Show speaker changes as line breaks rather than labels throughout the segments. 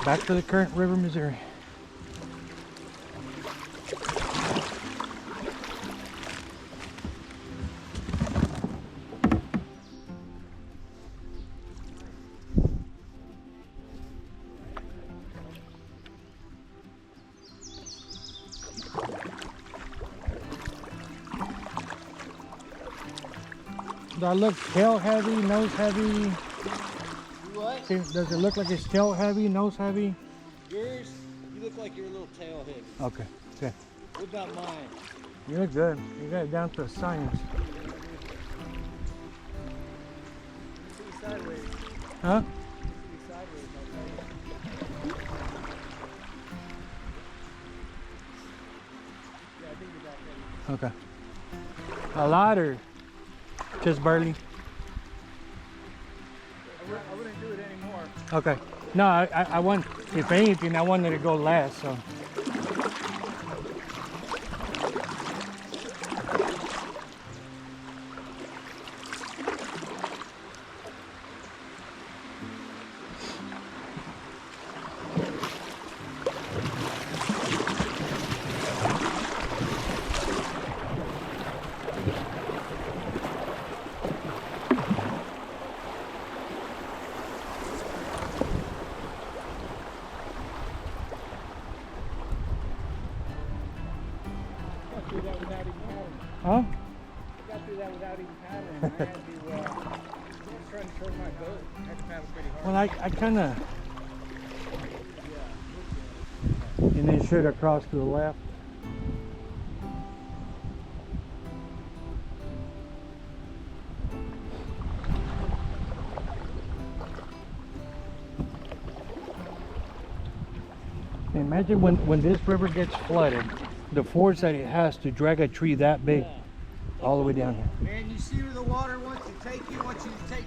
back to the Current River, Missouri. Do I look tail heavy, nose heavy?
What?
Does it look like it's tail heavy, nose heavy?
Yours, you look like you're a little tail heavy.
Okay, good.
What about mine?
You look good. You got it down to a science.
See sideways.
Huh?
See sideways, okay? Yeah, I think you're back ready.
Okay. A lot or just barely?
I wouldn't do it anymore.
Okay. No, I want, if anything, I wanted to go last, so.
Do that without even paddling.
Huh?
I got through that without even paddling. I had to, I was trying to turn my boat. I had to paddle pretty hard.
Well, I kind of, and then should across to the left. Imagine when this river gets flooded, the force that it has to drag a tree that big all the way down here.
Man, you see where the water wants to take you, wants you to take.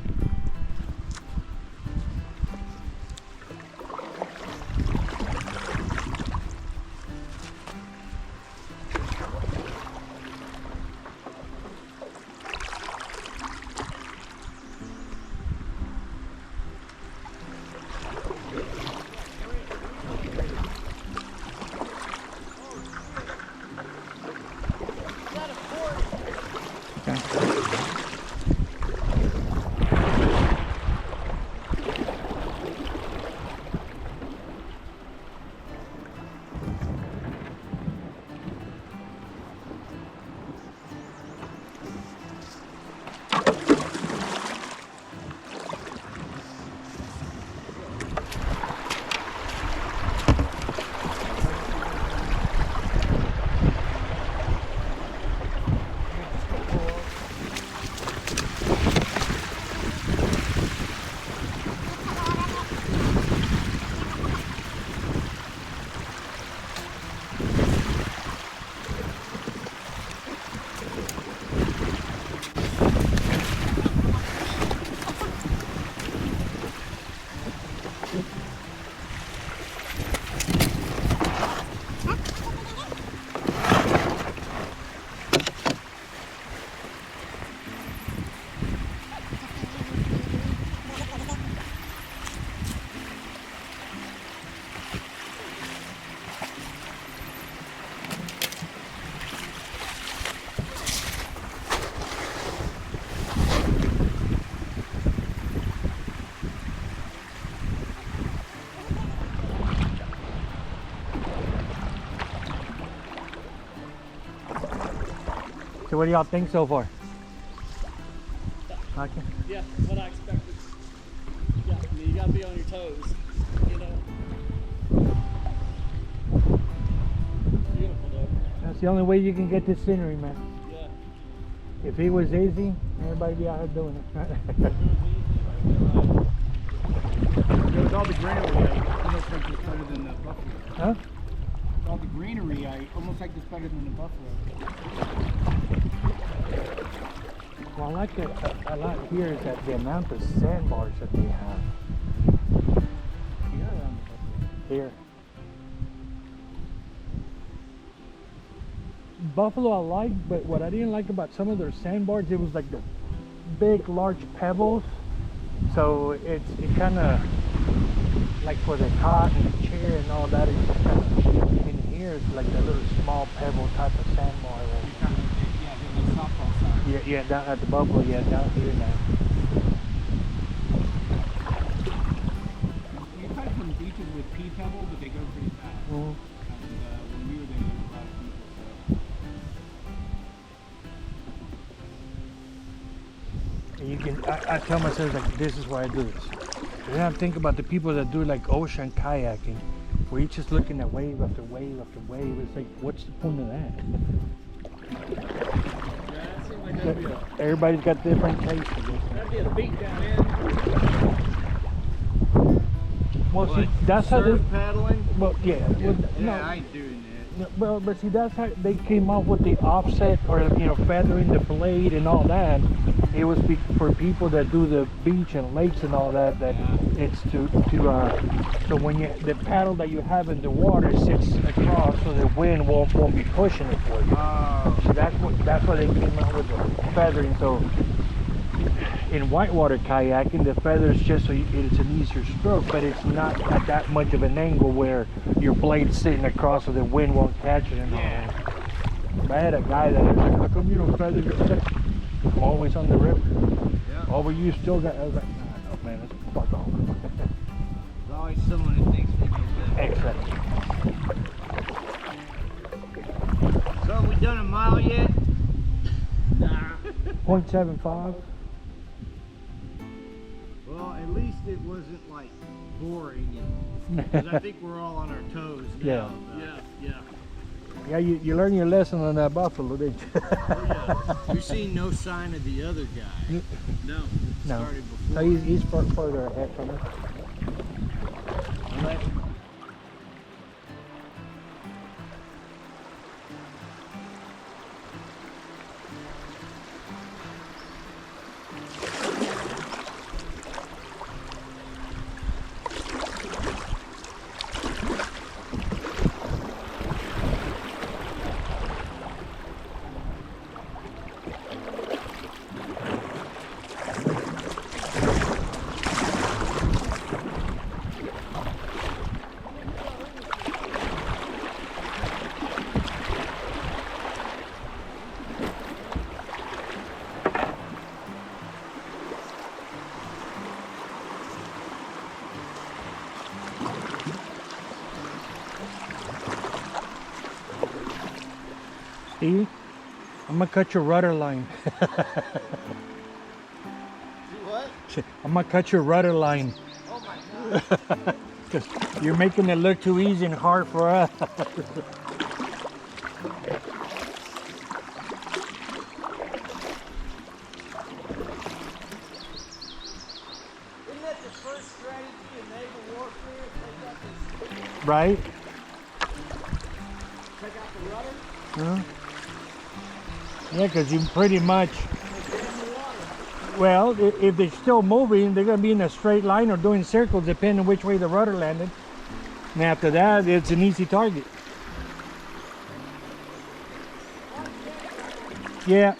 So what do y'all think so far? Okay.
Yeah, what I expected. Yeah, I mean, you gotta be on your toes, you know. Beautiful though.
That's the only way you can get this scenery, man.
Yeah.
If it was easy, everybody be out here doing it.
With all the greenery, I almost like this better than the buffalo.
Huh?
With all the greenery, I almost like this better than the buffalo.
Well, I like it a lot here is that the amount of sandbars that they have here. Buffalo I like, but what I didn't like about some of their sandbars, it was like the big, large pebbles. So it kind of like for the cot and the chair and all that, it's just kind of, in here it's like a little small pebble type of sand more.
Yeah, the little softball size.
Yeah, down at the Buffalo, yeah, down here now.
You find some beaches with pea pebble, but they go pretty fast.
Mhm.
And when we were there, there was a lot of people.
And you can, I tell myself, like, this is why I do this. And then I think about the people that do like ocean kayaking, where you're just looking at wave after wave after wave. It's like, what's the point of that?
Yeah, that seemed like that'd be a,
Everybody's got different tastes. I guess.
that'd be a beat down in.
Well, see, that's how they.
paddling?
Well, yeah. Well, no,
I ain't doing
no, well, but see, that's how they came up with the offset, or feathering the blade and all that. It was for people that do the beach and lakes and all that. That it's so when the paddle that you have in the water sits across, so the wind won't be pushing it for you. So that's why they came out with the feathering. So in whitewater kayaking, the feathers just so it's an easier stroke, but it's not at that much of an angle where your blade's sitting across so the wind won't catch it and all that. But I had a guy that was like, how come you don't feather your feathers? I'm always on the river.
Yeah.
Oh, but you still got, I was like, nah, no, man, let's fuck off.
There's always someone who thinks we know better.
Excellent.
So, we done a mile yet?
Nah.
0.75.
Well, at least it wasn't like boring, because I think we're all on our toes now.
Yeah.
Yeah.
Yeah, you learn your lesson on that buffalo, didn't you?
We've seen no sign of the other guy.
No.
No.
Started
So
before.
he's further ahead from us.
Let-
Stevie, I'm gonna cut your rudder line.
What?
I'm gonna cut your rudder line.
Oh my God.
Because you're making it look too easy and hard for us.
Isn't that the first strategy in naval warfare? Take out this,
Right?
take out the rudder,
Huh? Yeah, because you pretty much,
and get in the water.
well, if they're still moving, they're going to be in a straight line or doing circles, depending on which way the rudder landed. And after that, it's an easy target. Yeah.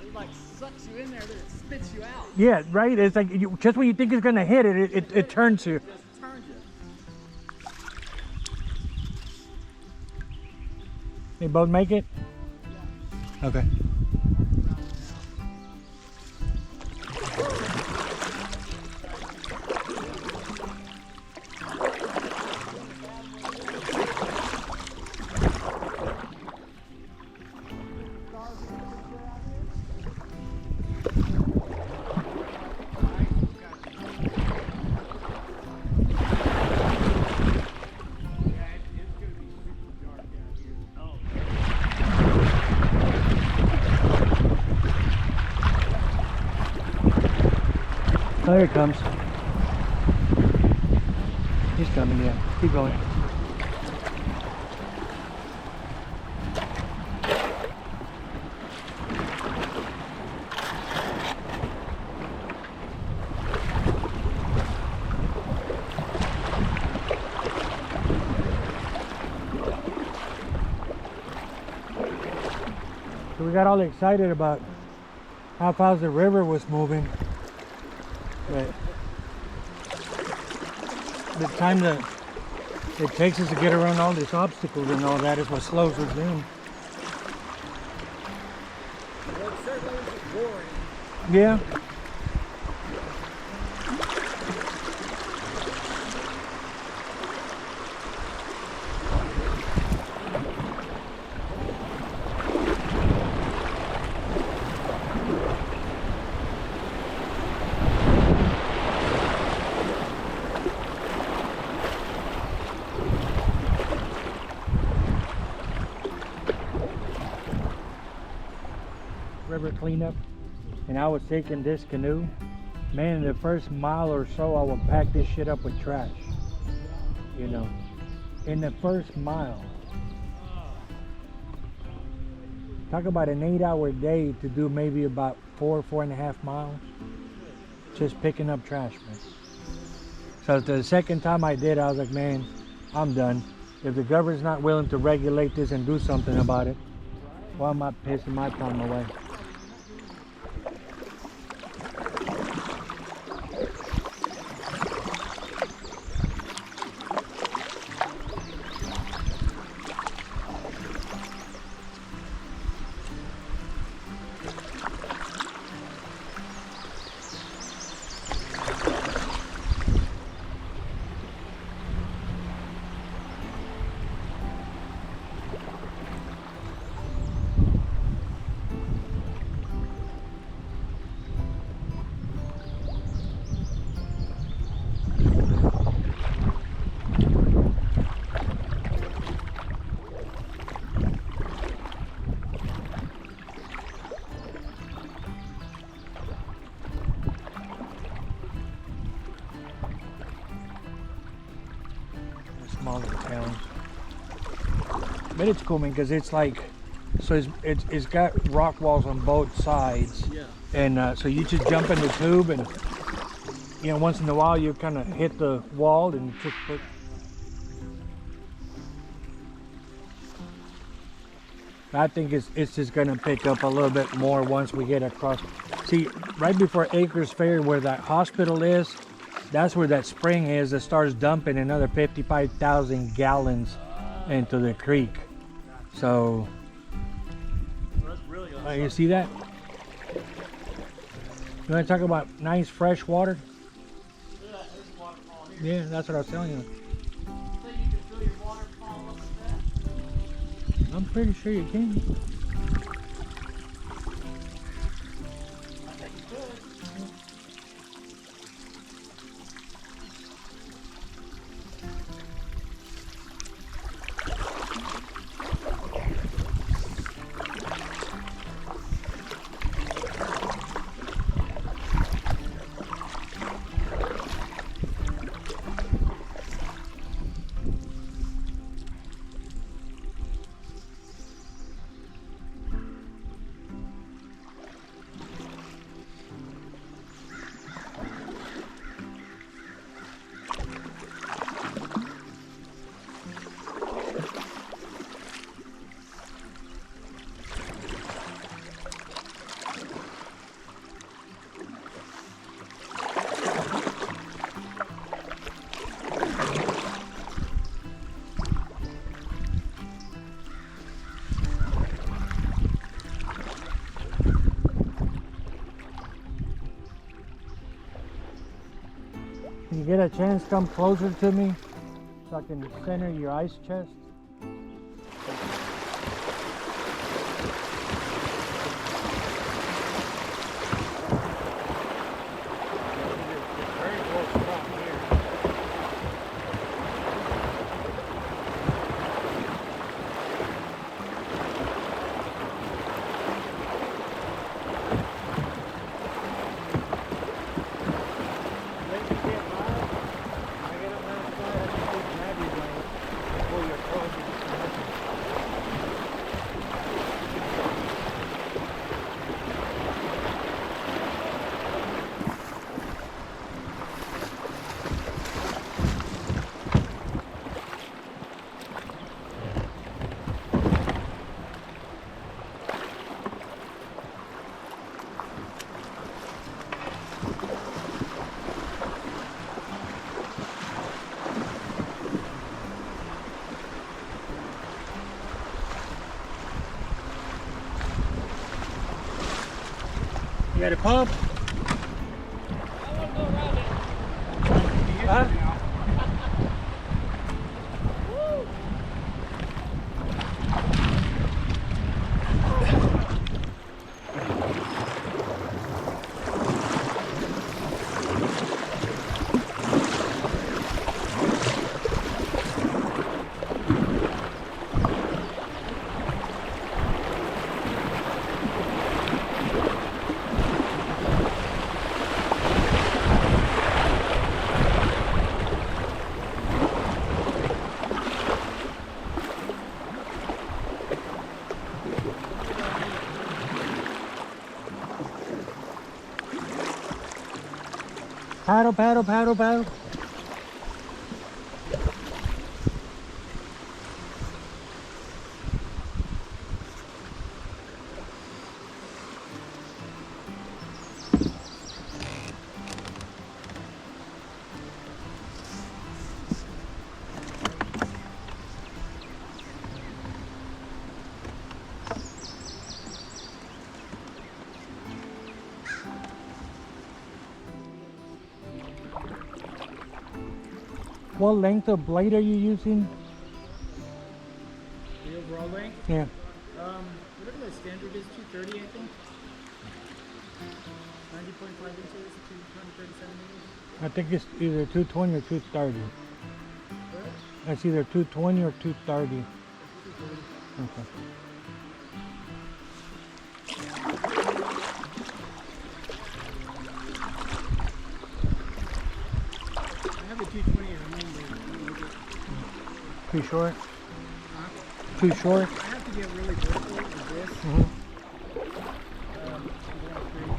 It like sucks you in there, then it spits you out.
Yeah, right? It's like just when you think it's going to hit it, it turns you.
Just turns you.
They both make it? Okay. Oh, here he comes. He's coming, yeah. Keep going. So we got all excited about how fast the river was moving. But the time that it takes us to get around all these obstacles and all that is what slows us down.
Well, it certainly isn't boring.
Yeah. River cleanup, and I was taking this canoe. Man, in the first mile or so, I would pack this shit up with trash. You know, in the first mile. Talk about an 8-hour day to do maybe about 4.5 miles. Just picking up trash, man. So the second time I did, I was like, man, I'm done. If the government's not willing to regulate this and do something about it, why am I pissing my time away? Smaller towns, but it's cool, man, because it's like, so it's got rock walls on both sides.
Yeah.
And so you just jump in the tube, and you know, once in a while you kind of hit the wall and just put. I think it's just gonna pick up a little bit more once we get across. See, right before Acres Ferry, where that hospital is, that's where that spring is that starts dumping another 55,000 gallons into the creek. So,
That's really
you see that? You want to talk about nice fresh water?
Yeah, there's a waterfall here.
Yeah, that's what I was telling you.
Think you can fill your waterfall up with that?
I'm pretty sure you can.
I think you could.
Can you get a chance, come closer to me so I can center your ice chest?
Very close spot here. Let me get by. I get on that side, I can take grab you by pull your clothes into submission.
You got a pump? Huh? Paddle, paddle, paddle, paddle. What length of blade are you using?
The overall length?
Yeah.
Whatever the standard is, 230, I think. 90.5 inches, 237 meters.
I think it's either 220 or 230. It's either 220 or 230. Okay.
I have a 220 at home.
Too short?
Huh?
Too short?
I have to get really vertical with this.
Mm-hmm.
I'm going through.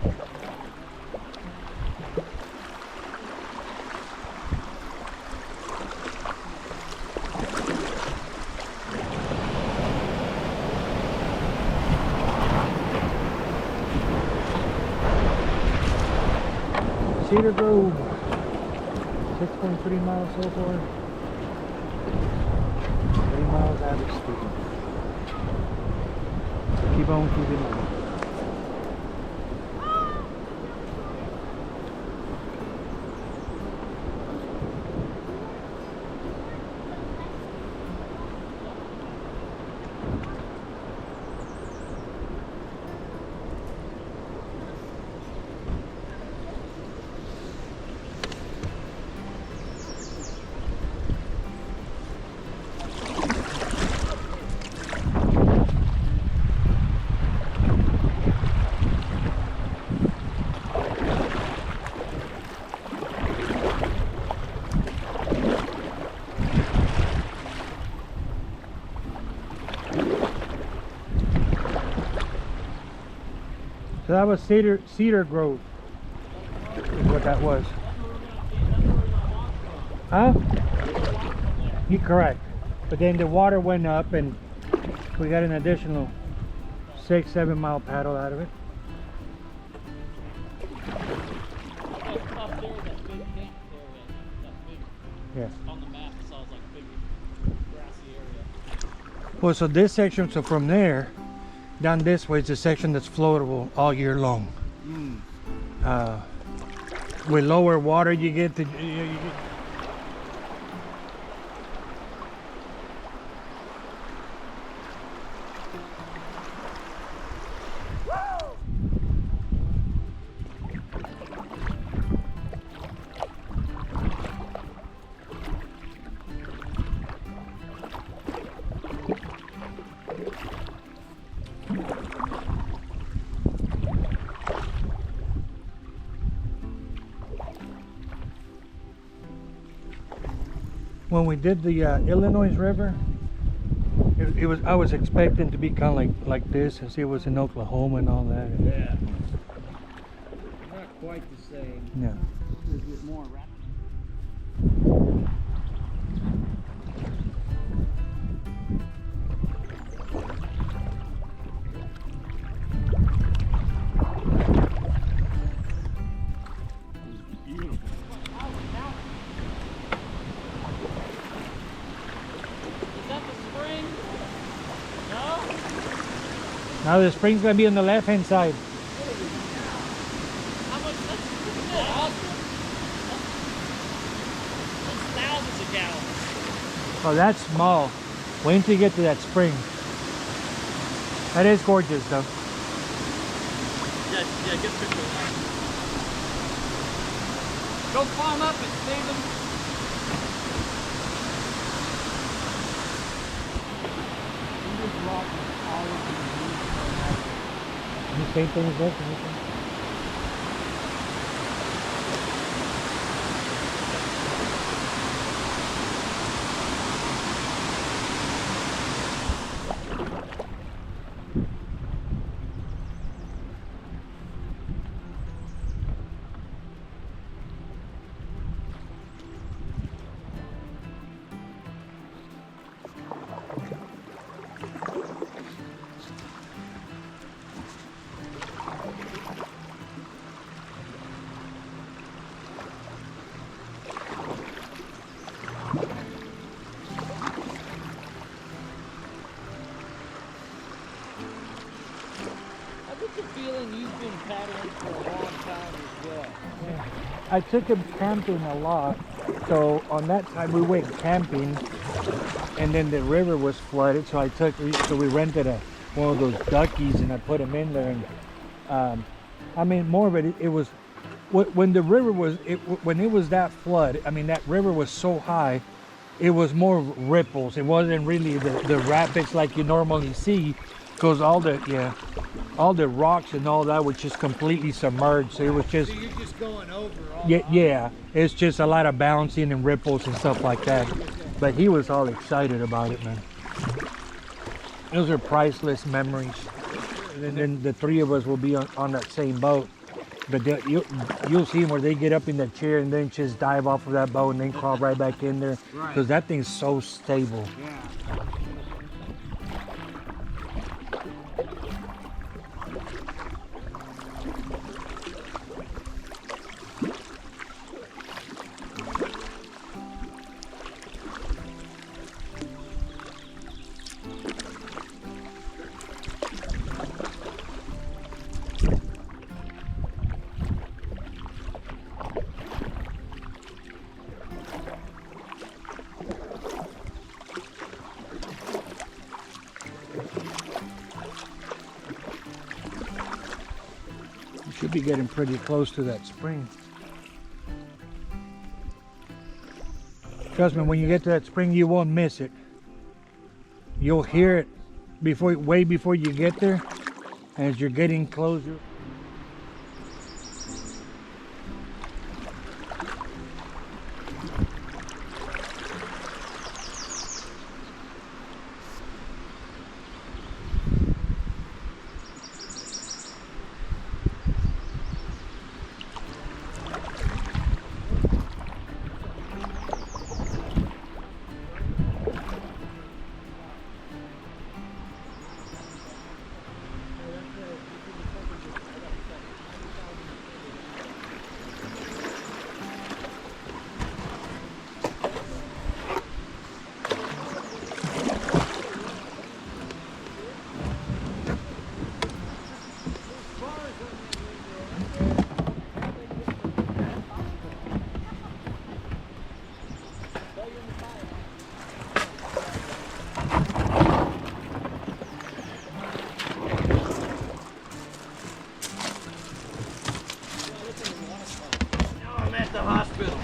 Cedar Grove, 6.3 miles so far. 3 miles out of speed. Keep on keeping on. So that was Cedar Grove, is what that was. Huh? You're correct. But then the water went up and we got an additional 6-7 mile paddle out of it.
Up there, that big camp area, that big,
Yes.
on the map, it sounds like a big grassy area.
Well, so this section, so from there down this way is the section that's floatable all year long. with lower water, you get to. When we did the Illinois River, it was, I was expecting to be kind of like this, as it was in Oklahoma and all that.
Yeah. Not quite the same.
Yeah.
This is more rapid.
Is that the spring? No?
Now the spring's gonna be on the left-hand side.
How much? That's awesome. That's thousands of gallons.
Oh, that's small. Wait until you get to that spring. That is gorgeous, though.
Yeah, get a picture of that. Go climb up it, Stephen.
The same thing as this.
I get the feeling you've been paddling for a long time as well.
I took him camping a lot, so on that time we went camping, and then the river was flooded. So we rented one of those duckies, and I put him in there. And I mean, more of it was when the river was when it was that flood. I mean, that river was so high, it was more ripples. It wasn't really the rapids like you normally see, because all the rocks and all that was just completely submerged. So it was just.
So you're just going over all
Yeah, it's just a lot of bouncing and ripples and stuff like that. But he was all excited about it, man. Those are priceless memories. And then the three of us will be on that same boat. But you'll see them where they get up in the chair and then just dive off of that boat and then crawl right back in there.
Right.
Because that thing's so stable.
Yeah.
Should be getting pretty close to that spring. Trust me, when you get to that spring, you won't miss it. You'll hear it way before you get there, as you're getting closer.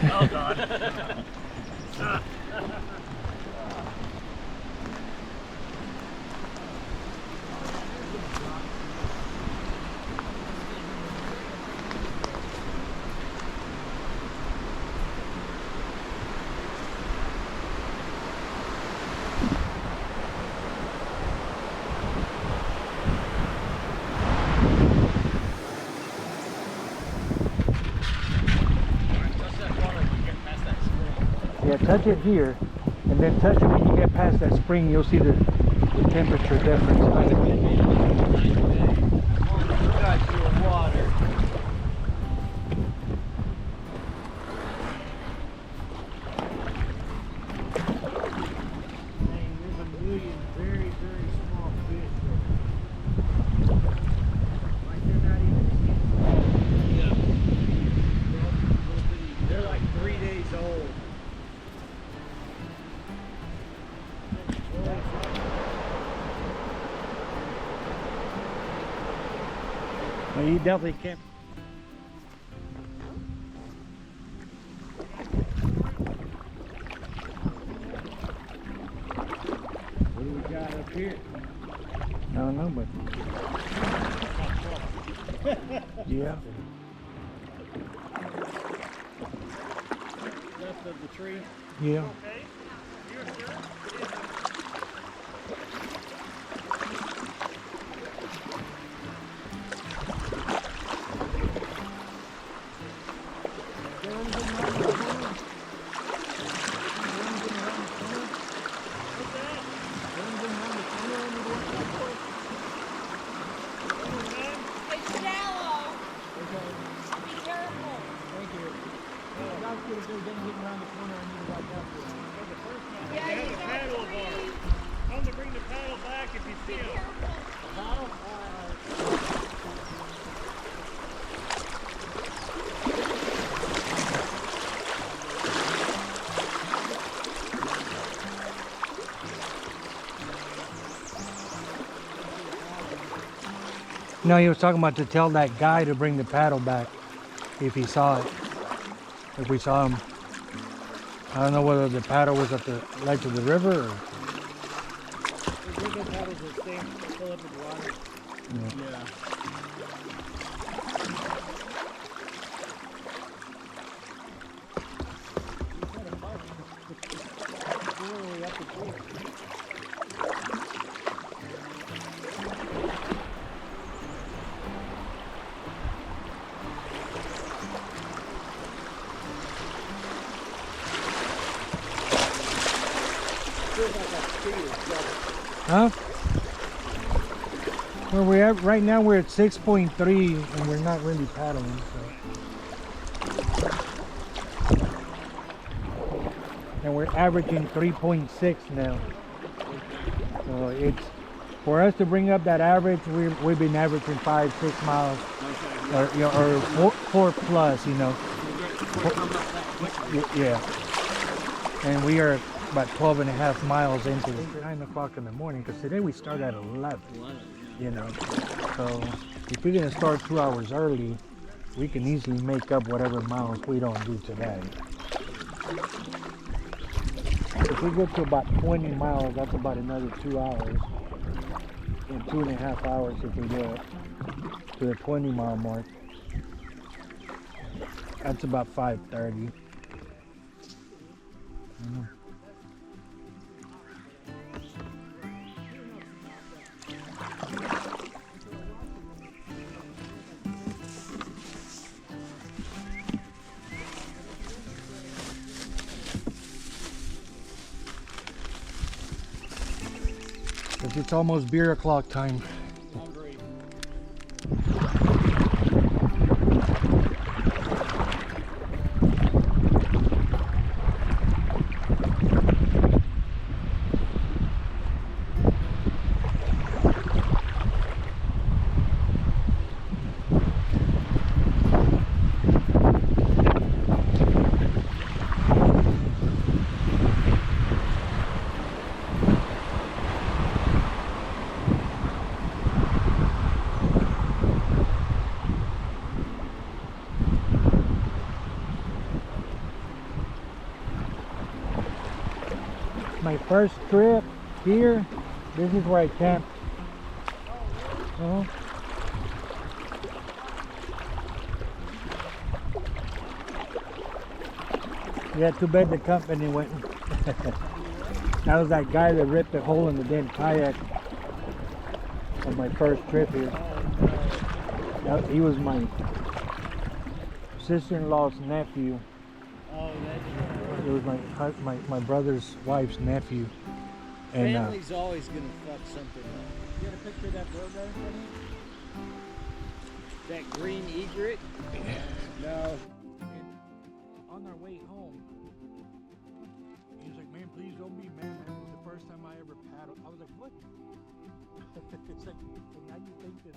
Oh God.
Yeah, touch it here, and then touch it when you get past that spring. You'll see the temperature difference.
Got your water. Dang, there's a million very, very small fish. Like they're not even skin. They're like 3 days old. Well, you definitely can't. What do we got up here?
I don't know, but yeah.
Left of the tree.
Yeah.
It's shallow. Be careful. Yeah, you got three.
Tell them to bring the paddle back if you see
Be
them.
careful.
No, he was talking about to tell that guy to bring the paddle back if he saw it. If we saw him. I don't know whether the paddle was at the ledge of the river or.
The river paddles are staying full up with water.
Yeah. Huh? Where we're at right now, we're at 6.3 and we're not really paddling. So. And we're averaging 3.6 now. So it's for us to bring up that average. We've been averaging 5-6 miles, or you know, or four plus. You know. Yeah. And we are about 12.5 miles into it. 9 o'clock in the morning, because today we start at 11. You know, so if we're gonna start 2 hours early, we can easily make up whatever miles we don't do today. If we get to about 20 miles, that's about another 2 hours. And 2.5 hours if we do it to the 20-mile mark. That's about 5:30. It's almost beer o'clock time. my first trip here. This is where I camped. Uh-huh. Yeah, too bad the company went. That was that guy that ripped a hole in the damn kayak on my first trip here. He was my sister-in-law's nephew.
Oh, that's
It was my brother's wife's nephew. And
Family's always gonna fuck something up.
You got a picture of that bird there in front of you?
That green egret?
No.
on our way home, he was like, "Man, please don't be mad. That was the first time I ever paddled." I was like, "What?" It's like, and now you think that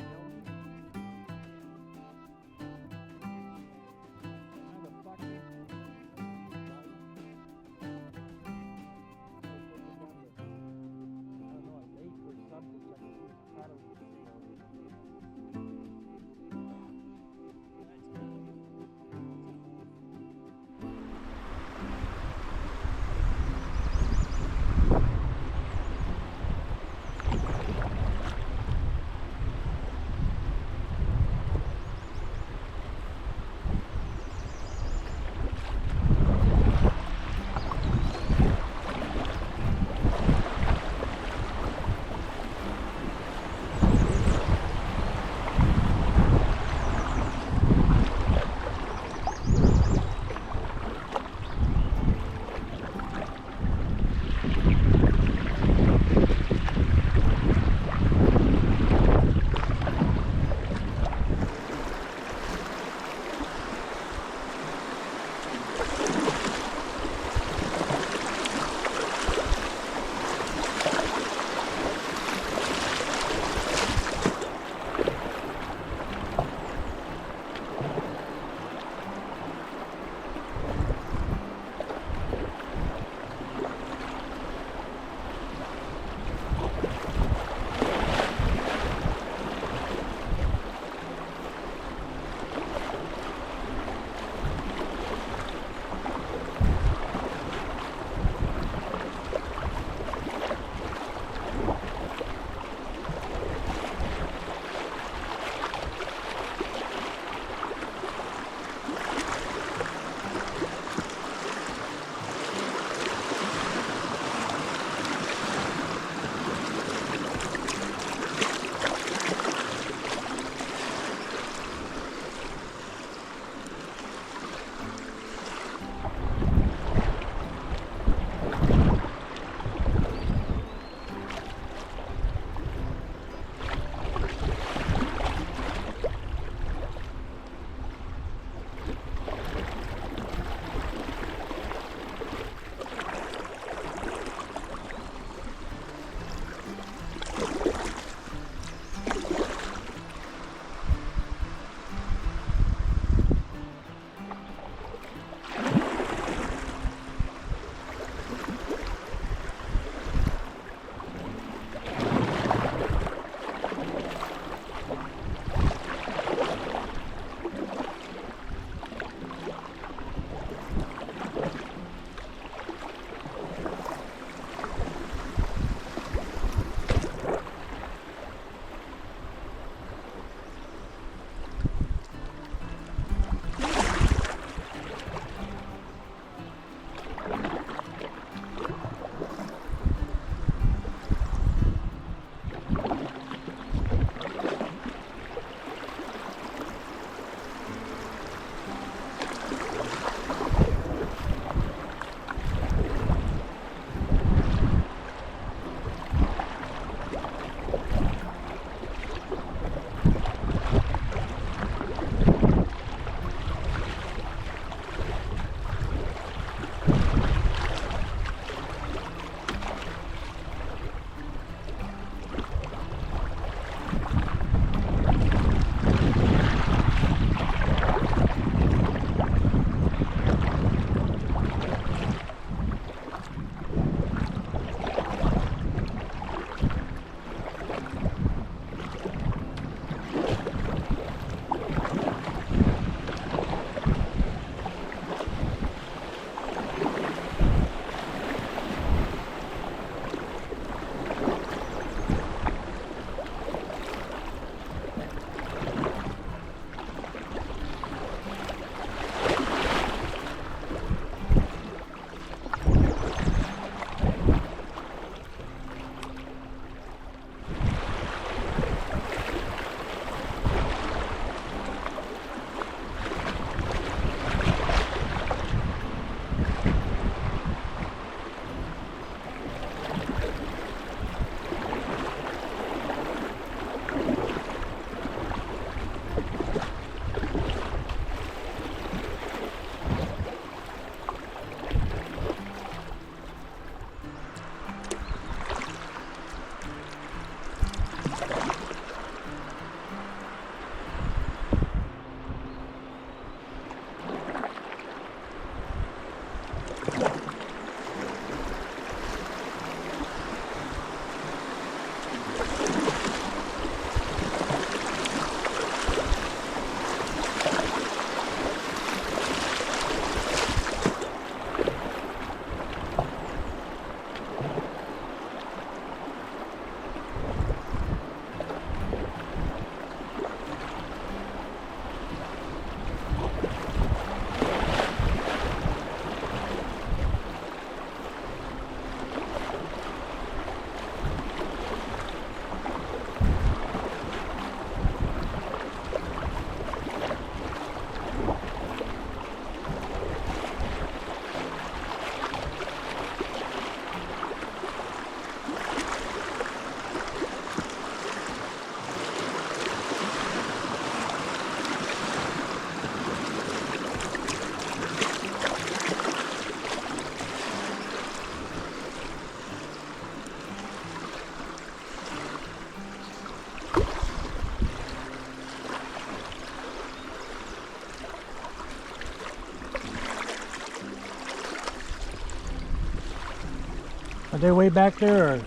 Are they way back there or?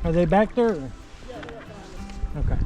Are they back there? Or? Okay.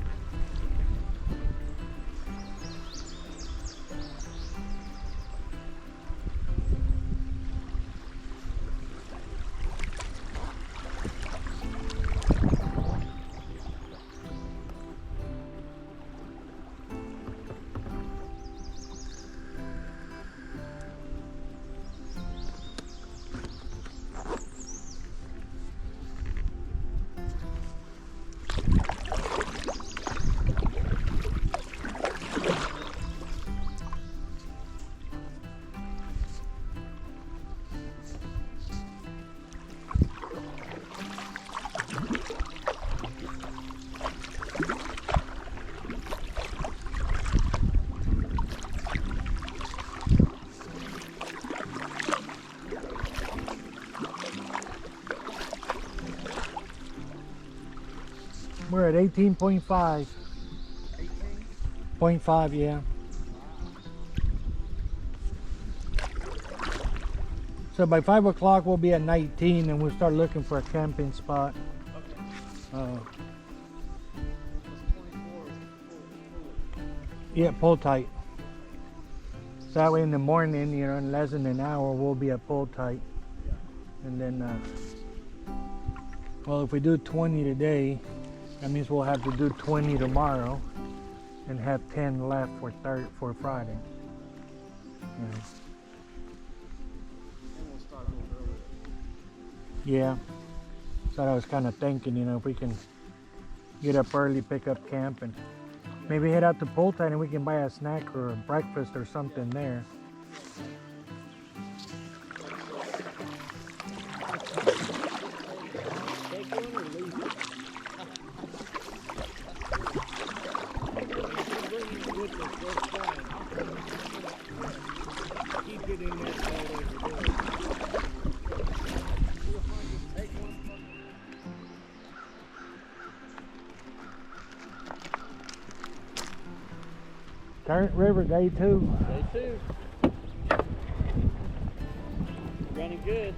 We're at 18.5. 0.5, yeah. So by 5 o'clock we'll be at 19 and we'll start looking for a camping spot. Yeah, pull tight. So that way in the morning, you know, in less than an hour, we'll be at pull tight. And then, well, if we do 20 today, that means we'll have to do 20 tomorrow and have 10 left for Friday. Yeah. Yeah. So I was kind of thinking, you know, if we can get up early, pick up camp, and maybe head out to Pull Tight and we can buy a snack or a breakfast or something there.
Keep it in that boat over there.
Current River, day 2.
Day 2. Running good.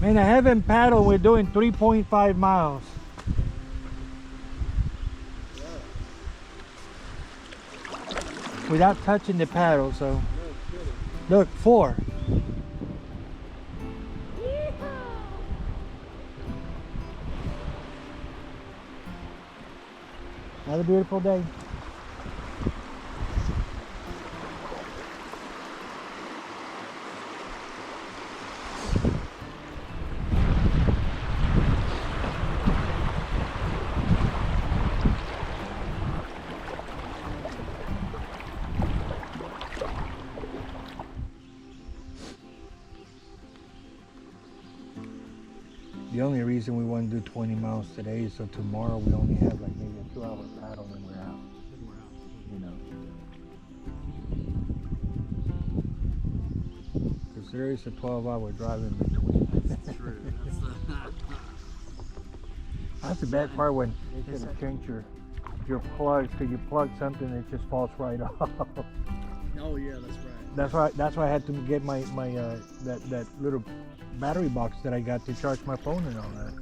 Man, I haven't paddled. We're doing 3.5 miles. Without touching the paddle, so. Look, 4. Another beautiful day. The only reason we want to do 20 miles today is so tomorrow we only have like maybe a 2-hour paddle and we're out. You know. Because there is a 12-hour drive in between.
That's true.
That's the bad part when you should have changed your plugs because you plug something and it just falls right off.
Oh yeah, that's right.
That's why I had to get my that little battery box that I got to charge my phone and all that.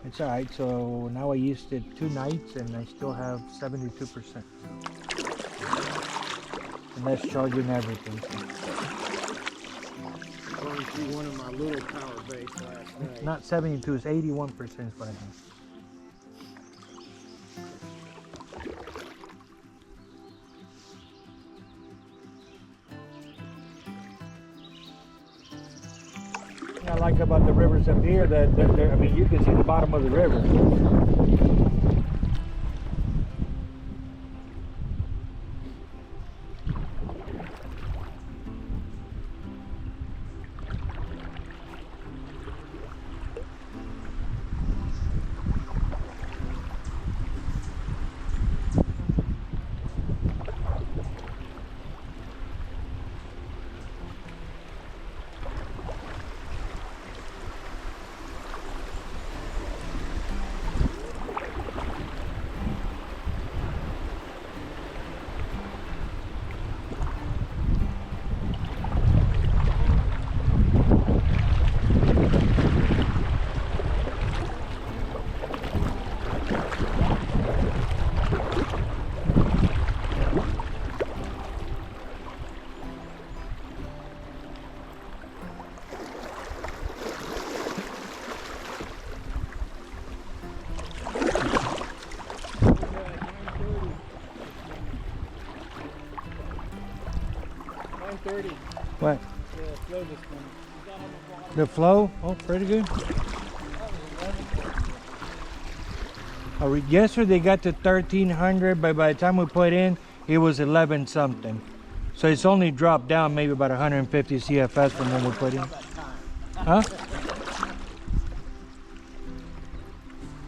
It's alright, so now I used it 2 nights and I still have 72%. And that's charging everything.
Going through one of my little power banks last night.
Not 72, it's 81% is what I have. I like about the rivers up here that I mean, you can see the bottom of the river.
pretty.
What?
The flow this morning.
The flow? Oh, pretty good. Yesterday got to 1300, but by the time we put in, it was 11 something. So it's only dropped down maybe about 150 CFS from when we put in. Huh?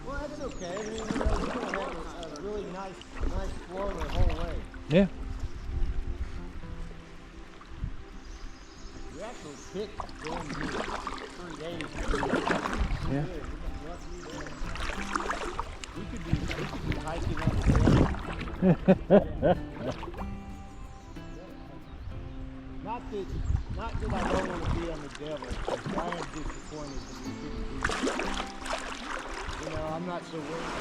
Well, that's okay. I mean, we're gonna have a really nice flow the whole way.
Yeah.
We actually picked going here 3 days.
Yeah.
We could be hiking on the trail. Not that I don't want to be on the devil, but I am disappointed that we couldn't do that. You know, I'm not so worried.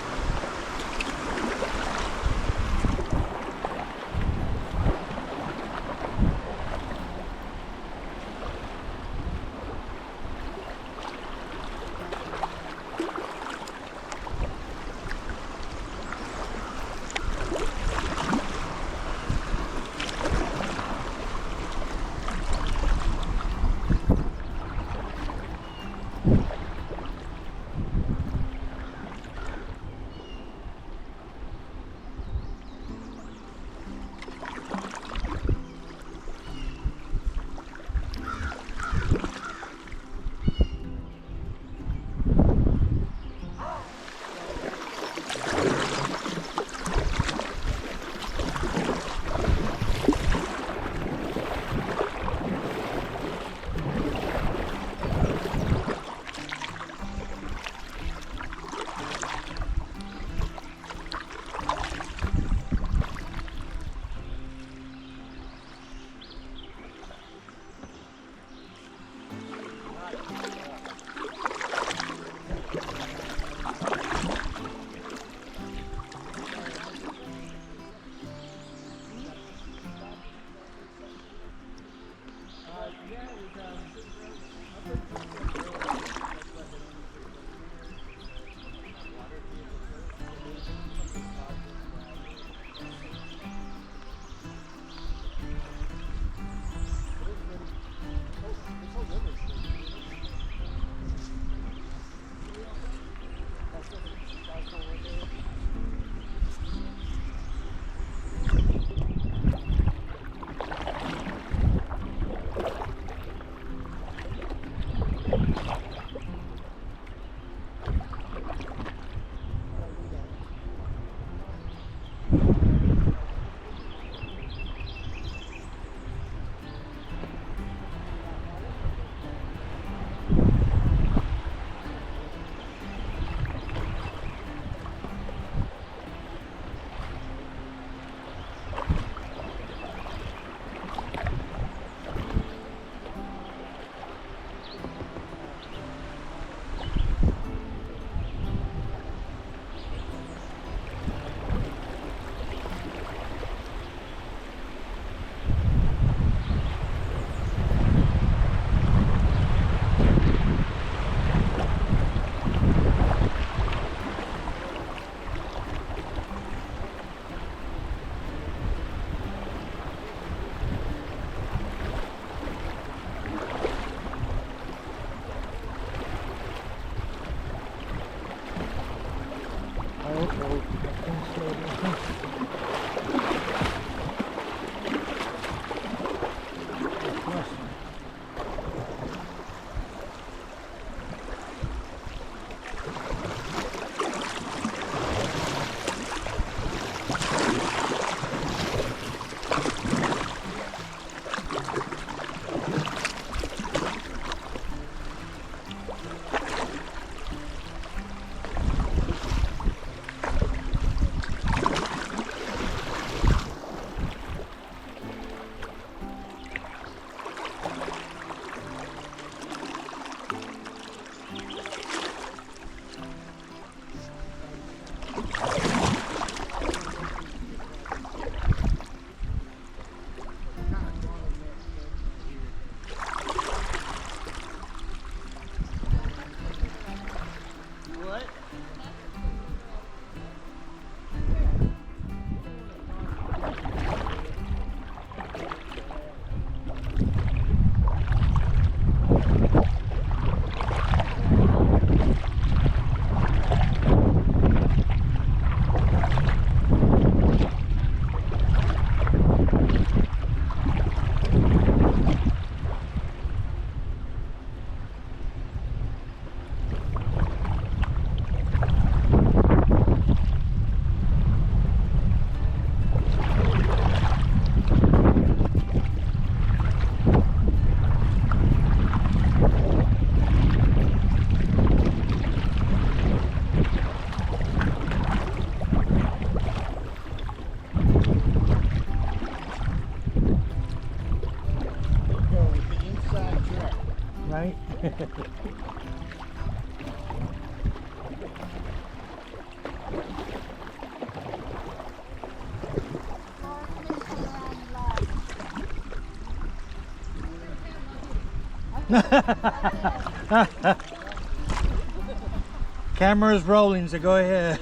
Camera's rolling, so go ahead.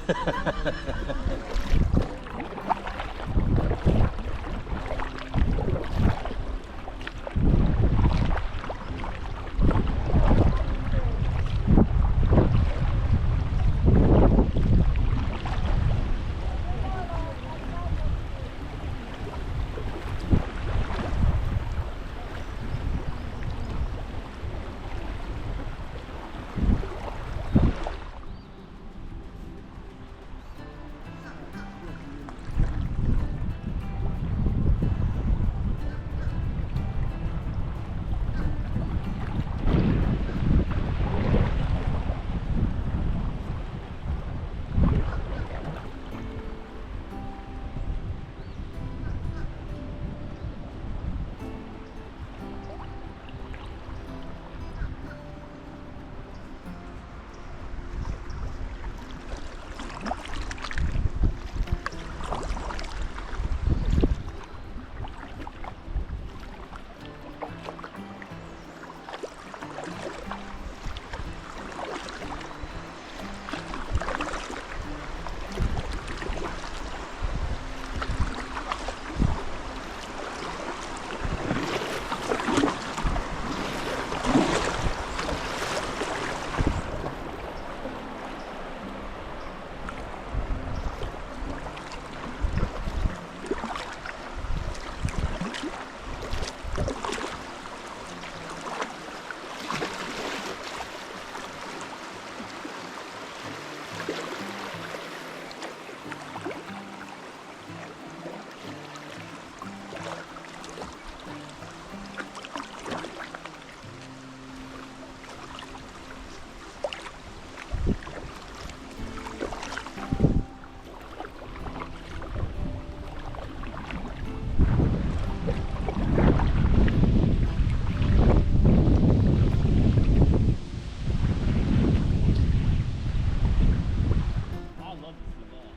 I'd love to see that.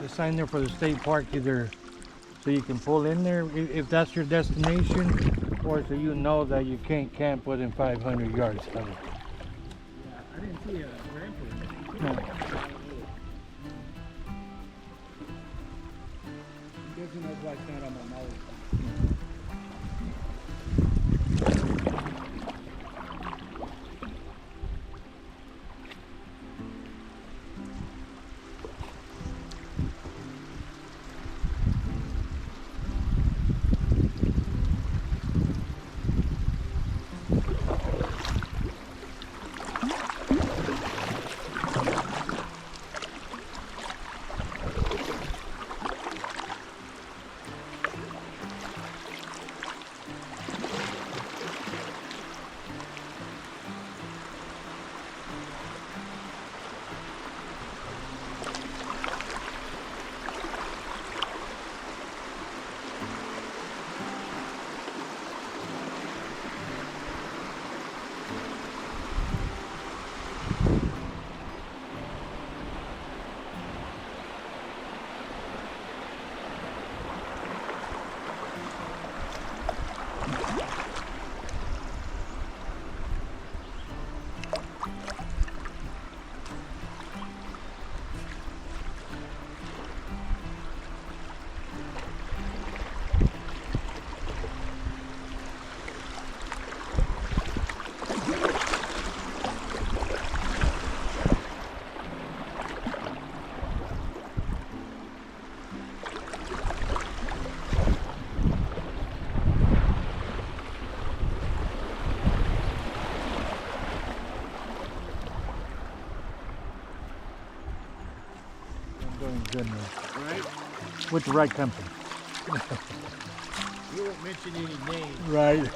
The sign there for the state park, either so you can pull in there if that's your destination, or so you know that you can't camp within 500 yards of it.
I didn't see a ramp or anything.
No.
It doesn't look like that on my nose.
goodness.
right?
With the right company.
You won't mention any names.
Right.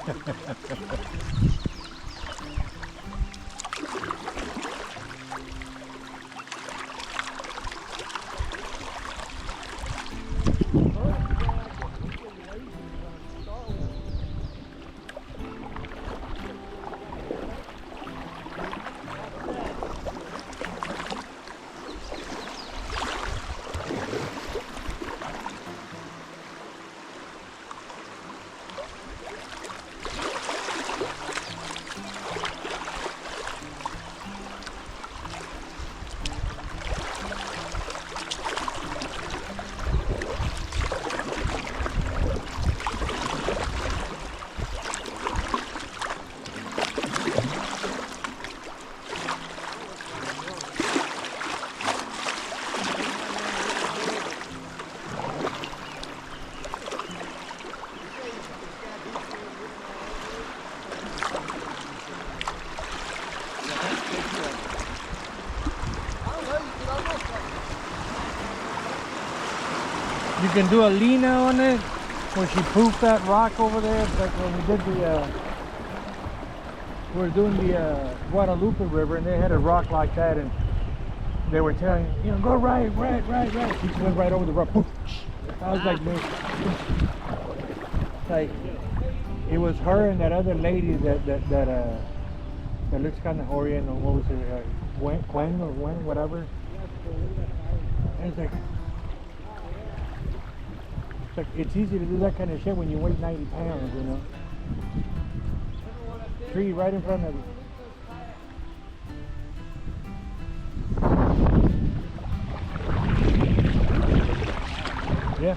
You can do a Lena on it, where she poofed that rock over there. It's like when we did we were doing the Guadalupe River, and they had a rock like that, and they were telling you know, go right. She just went right over the rock. Poof. I was like, man. Like, it was her and that other lady that looks kind of Orient, or what was it, Gwen or Gwen, whatever. And it's like, it's easy to do that kind of shit when you weigh 90 pounds, you know. Tree right in front of you. Yeah.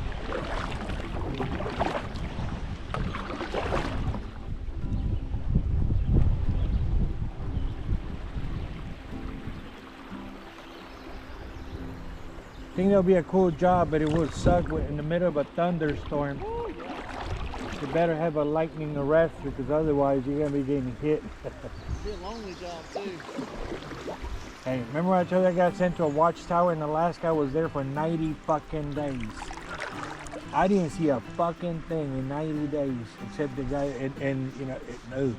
I think that'll be a cool job, but it would suck in the middle of a thunderstorm. You better have a lightning arrester, because otherwise you're gonna be getting hit.
It'd be a lonely job too.
Hey, remember when I told you I got sent to a watchtower in Alaska? I was there for 90 fucking days. I didn't see a fucking thing in 90 days, except the guy, and you know, no.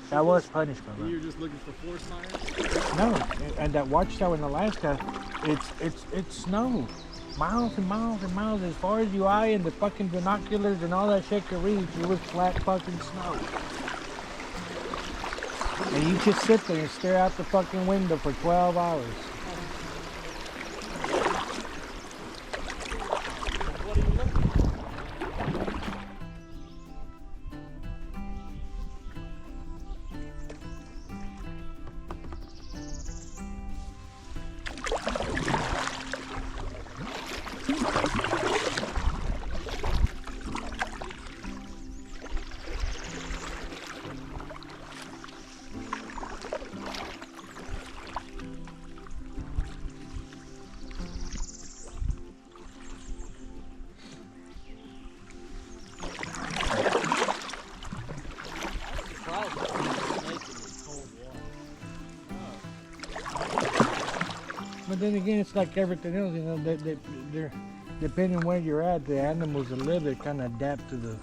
That was punishment, man.
You're just looking for forest fires?
No, and that watchtower in Alaska, it's snow. Miles and miles and miles, as far as your eye and the fucking binoculars and all that shit could reach, it was flat fucking snow. And you just sit there and stare out the fucking window for 12 hours.
What are you looking for?
But then again, it's like everything else, you know, they're depending where you're at, the animals that live there kind of adapt to the.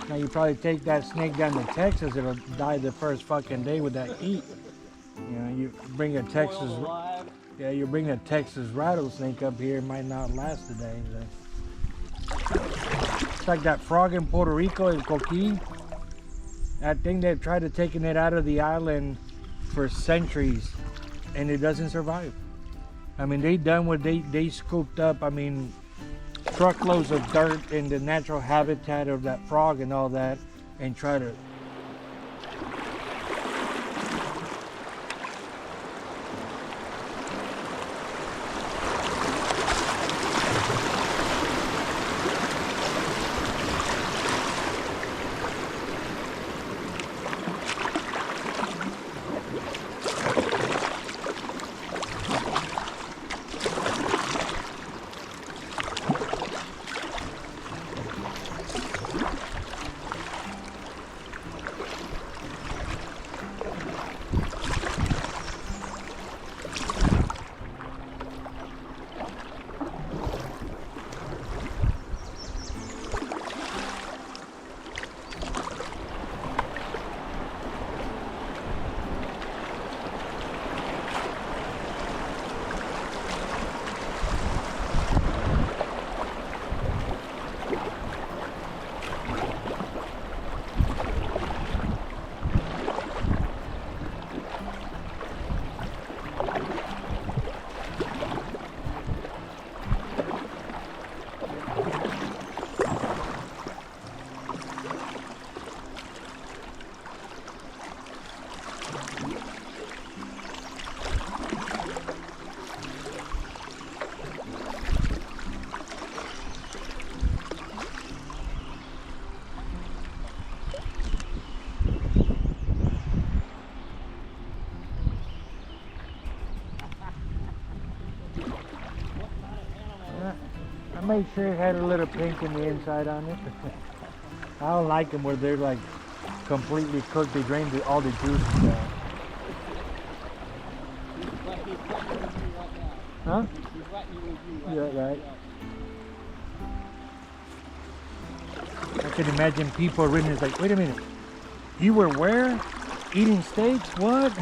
Now you probably take that snake down to Texas, it'll die the first fucking day with that heat. You know, you bring a Texas, yeah, you bring a Texas rattlesnake up here, it might not last a day. So. It's like that frog in Puerto Rico, El Coquí. I think they've tried to taking it out of the island for centuries, and it doesn't survive. I mean, they done what they scooped up. I mean, truckloads of dirt in the natural habitat of that frog and all that, and try to. made sure it had a little pink in the inside on it. I don't like them where they're like completely cooked. They drain all the juice out.
But he's letting you with you right now.
Huh?
He's letting you with you right
Yeah,
now.
right. I can imagine people reading it's like, wait a minute, you were where? Eating steaks? What?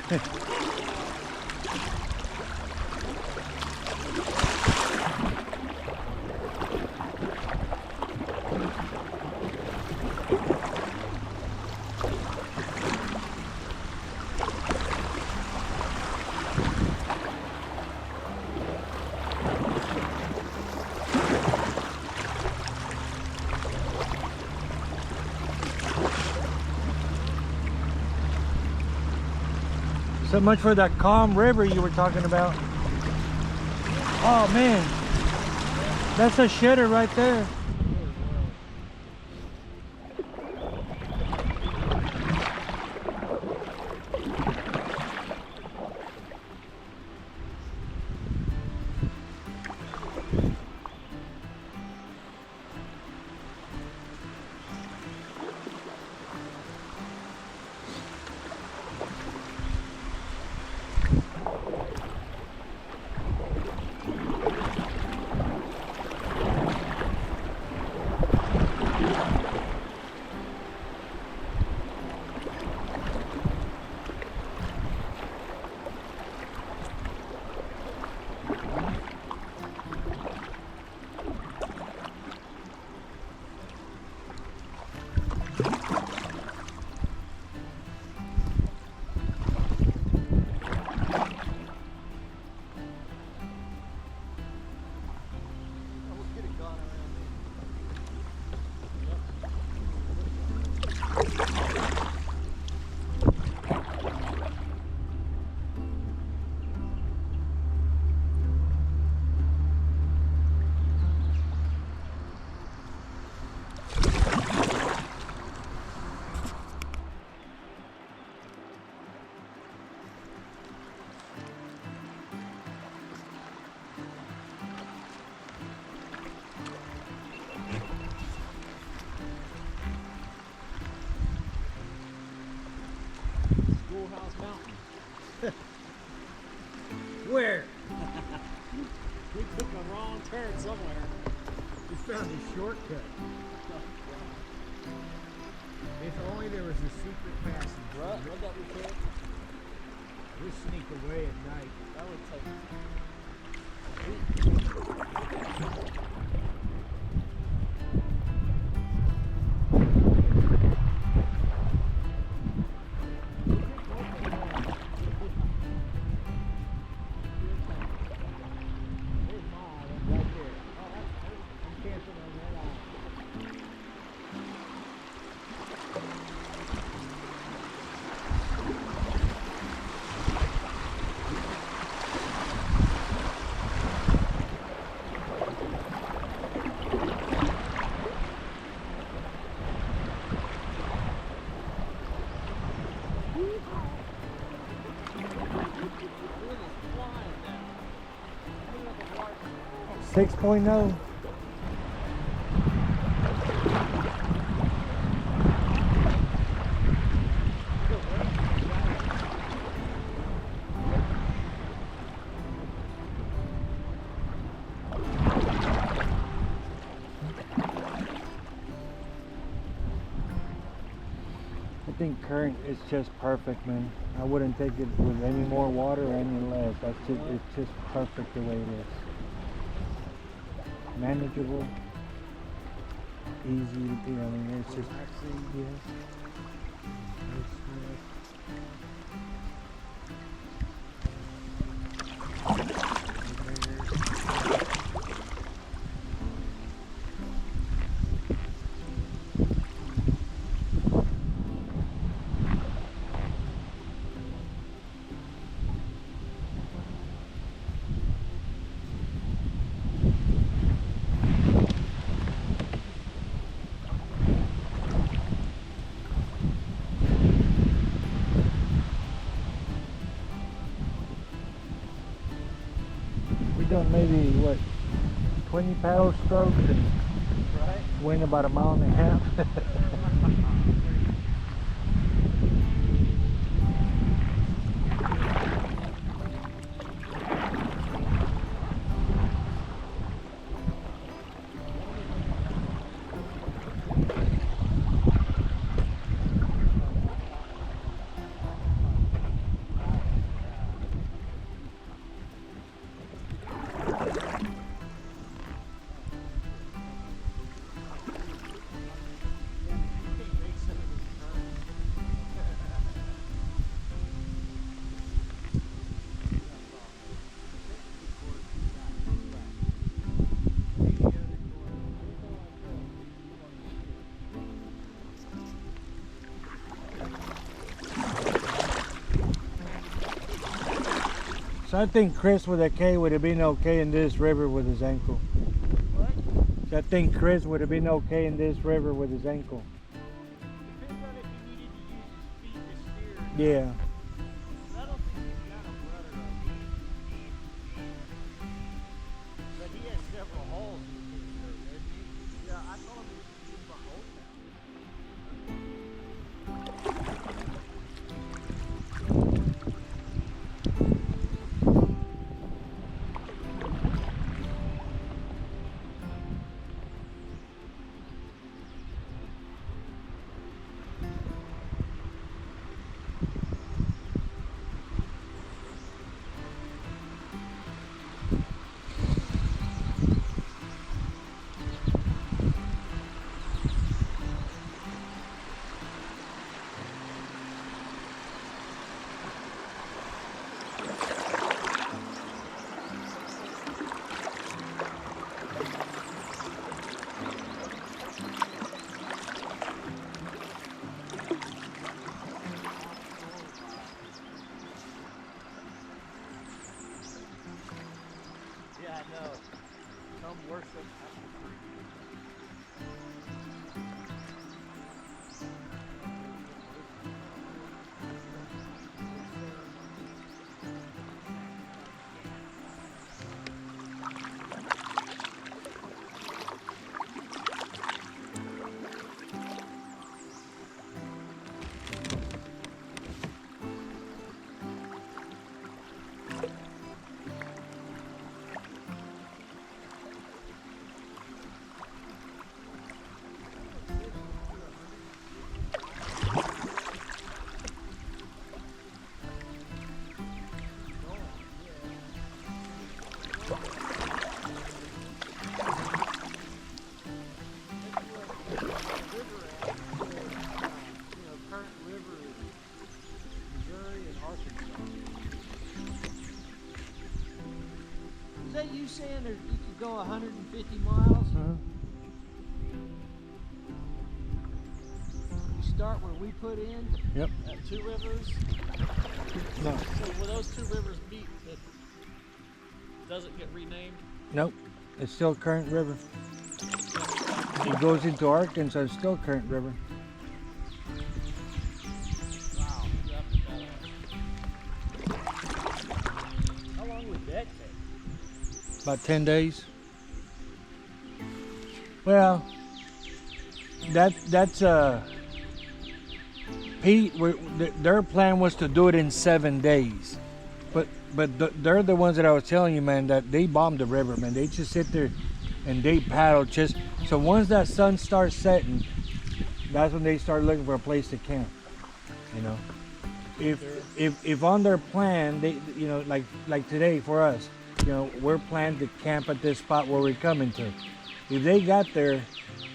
So much for that calm river you were talking about. Oh man, that's a shitter right there.
Schoolhouse Mountain.
Where?
We took a wrong turn somewhere.
We found a shortcut. If only there was a secret passage.
What that we could?
We sneak away at night.
That would take.
There's my island right there. I'm camping on that island.
Wind is flying down. Look at the water.
6.0. I think current is just perfect, man. I wouldn't take it with any more water or any less. It's just perfect the way it is. Manageable, easy to do. I mean, it's just we've done maybe what 20 paddle strokes and
Right?
went about a mile and a half. So I think Chris with a K would have been okay in this river with his ankle.
What?
So I think Chris would have been okay in this river with his ankle.
Depends on if he needed to use his feet to steer.
Yeah.
I don't think he's got a rudder on him. But he has several holes in his shirt, doesn't he? Yeah, I told him he was using my old now. Yeah, I know. Some worse than Current River is Missouri and Arkansas. Is that you saying that you could go 150 miles? You start where we put in
Yep.
At Two Rivers.
No.
So where those two rivers meet, it doesn't get renamed.
Nope. It's still Current River. It goes into Arkansas. It's still Current River.
Wow. You have to
How long would that take?
About 10 days. Well, that's Pete. Their plan was to do it in 7 days, but they're the ones that I was telling you, man, that they bombed the river, man. They just sit there and they paddle just so once that sun starts setting, that's when they start looking for a place to camp. You know, if on their plan, they, you know, like today for us, you know, we're planning to camp at this spot where we're coming to. If they got there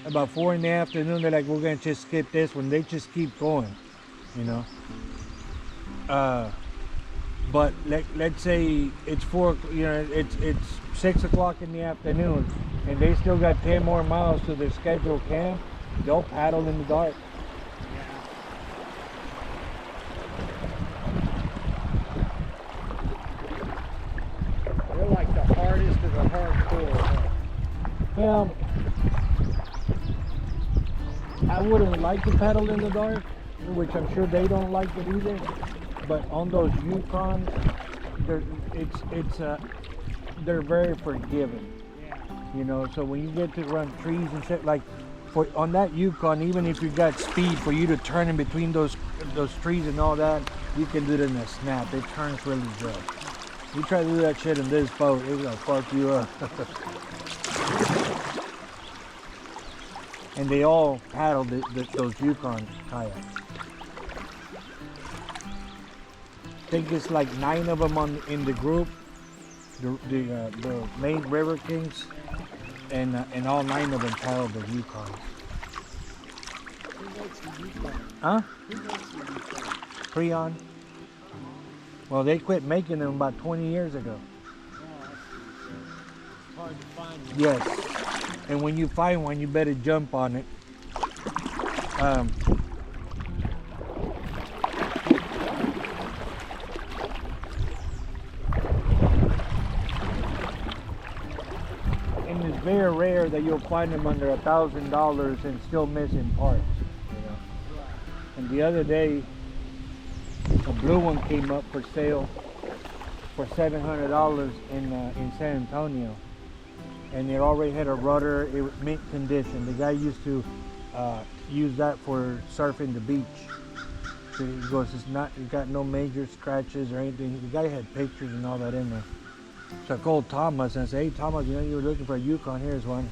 about 4 in the afternoon, they're like, we're gonna just skip this one. They just keep going, you know. But let's say it's 4, you know, it's 6 o'clock in the afternoon, and they still got 10 more miles to their scheduled camp. They'll paddle in the dark.
They're like the hardest of the hardcore. Huh?
Well, I wouldn't like to paddle in the dark, which I'm sure they don't like it either. But on those Yukons, they're very forgiving.
Yeah.
You know, so when you get to run trees and shit, like for on that Yukon, even if you got speed for you to turn in between those trees and all that, you can do it in a snap. It turns really good. You try to do that shit in this boat, it's gonna fuck you up. And they all paddle those Yukon kayaks. I think it's like 9 of them in the group, the main River Kings, and all 9 of them paddle the Yukons.
Who makes the Yukon?
Huh?
Who makes the Yukon?
Freon. Well, they quit making them about 20 years ago.
Oh, I see. It's hard to find one.
Yes. And when you find one, you better jump on it. And it's very rare that you'll find them under $1,000 and still missing parts. You know. And the other day, a blue one came up for sale for $700 in San Antonio. And it already had a rudder. It was mint condition. The guy used to use that for surfing the beach. So he goes, it got no major scratches or anything. The guy had pictures and all that in there. So I called Thomas and I said, hey Thomas, you know you were looking for a Yukon, here's one.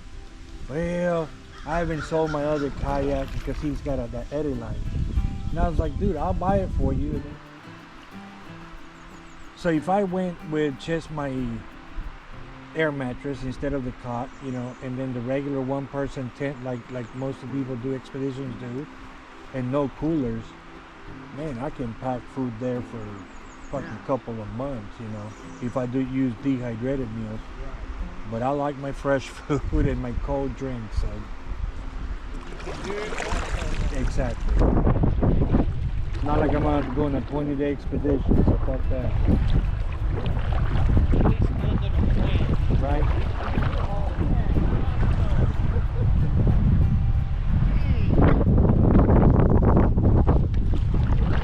Well, I haven't sold my other kayak because he's got that Eddie line. And I was like, dude, I'll buy it for you. So if I went with just my air mattress instead of the cot, you know, and then the regular one-person tent like most of the people do expeditions do, and no coolers, man, I can pack food there for fucking couple of months, you know, if I do use dehydrated meals. But I like my fresh food and my cold drinks, so. Exactly. It's not like I'm gonna have to go on a 20-day expedition, so fuck that.
At least build them a plan.
Right?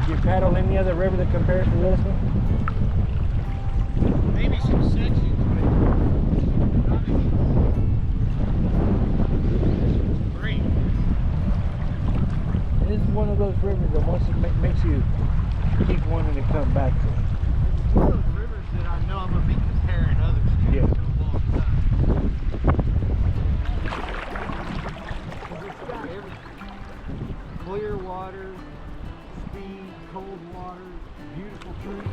You paddle any other river that compares to this one?
Maybe some sections, but not anymore. Great.
This is one of those rivers that once it makes you keep wanting to come back to it.
It's one of those rivers that I know I'm going to be comparing others to
Yeah.
for a long time. 'Cause it's got everything. Clear water, speed, cold water, beautiful trees.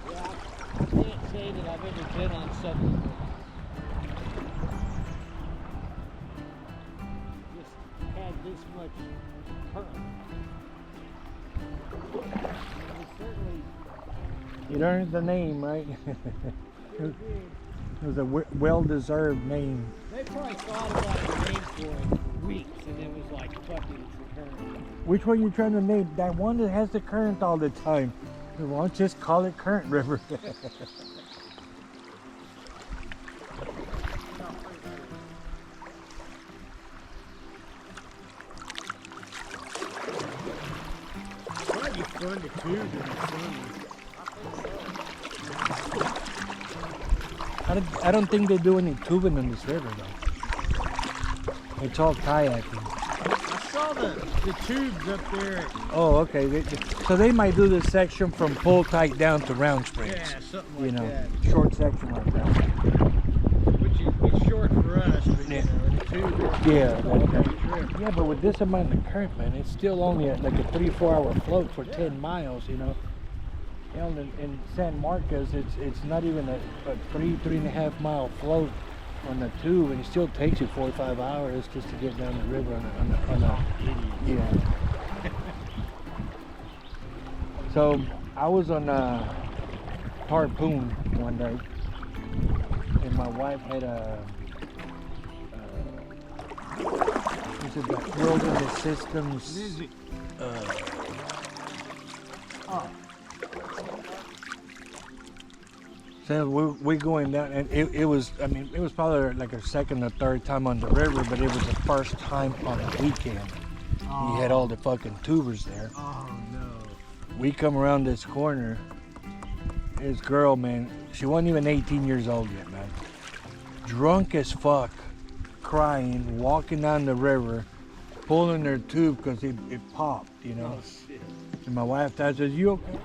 Yeah, I can't say that I've ever been on something just had this much current. It certainly
You learned the name, right? It was a well-deserved name.
they probably thought about the name for it for weeks, and it was like, fuck it, it's the current.
Which one you trying to name? That one that has the current all the time. Why don't you just call it Current River?
Might be fun to tube in the summer.
I don't think they do any tubing in this river though. It's all kayaking.
I saw the tubes up there.
Oh, okay. So they might do this section from Pull Tight down to Round Springs.
Yeah, something like
You know,
that.
short section like that.
Which is it's short for us, but
Yeah.
you know, the tube.
Yeah,
it's a
okay.
trip.
Yeah, but with this amount of current, man, it's still only like a 3-4 hour float for 10 miles, you know. You know, in San Marcos, it's not even a 3.5 mile float on the tube, and it still takes you 4 or 5 hours just to get down the river on a yeah. So I was on a harpoon one day, and my wife had was it the Wilderness Systems
Oh.
So we're going down, and it was, I mean, it was probably like our second or third time on the river, but it was the first time on the weekend. You had all the fucking tubers there.
Oh no.
We come around this corner, this girl, man, she wasn't even 18 years old yet, man. Drunk as fuck, crying, walking down the river, pulling her tube because it popped, you know.
Oh shit.
And my wife says, "You okay?"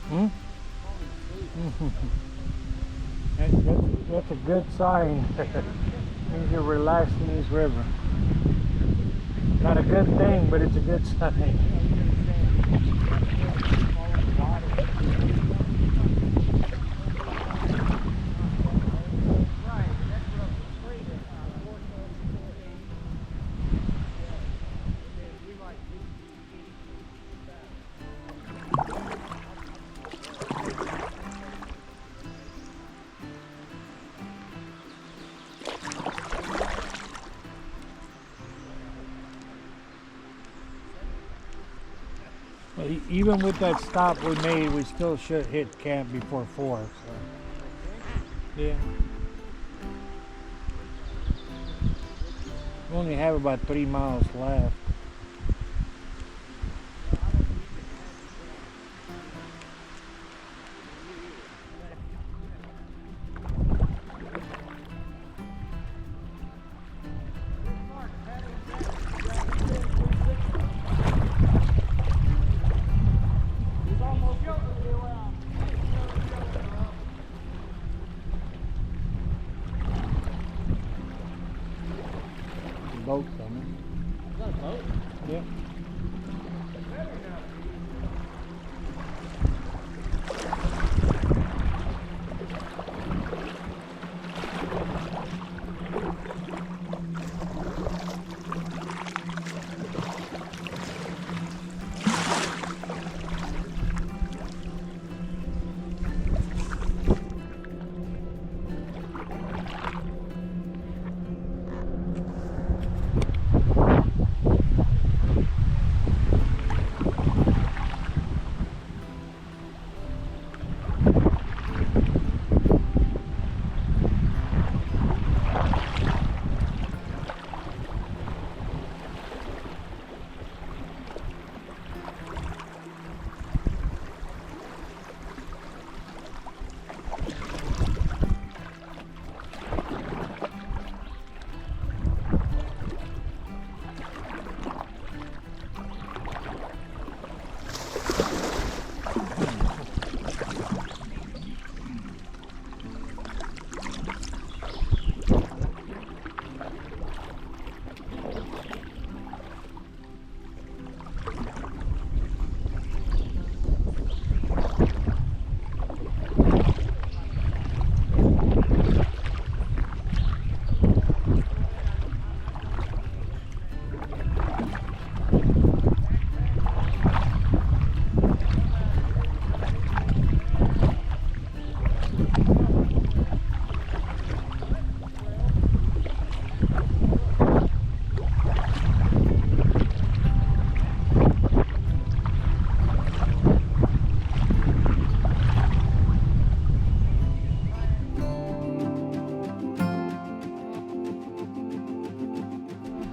Hmm? That's a good sign. Means you're relaxing this river. Not a good thing, but it's a good sign. But even with that stop we made, we still should hit camp before 4. So. Yeah. We only have about 3 miles left. Boat coming.
Is that a boat?
Yeah.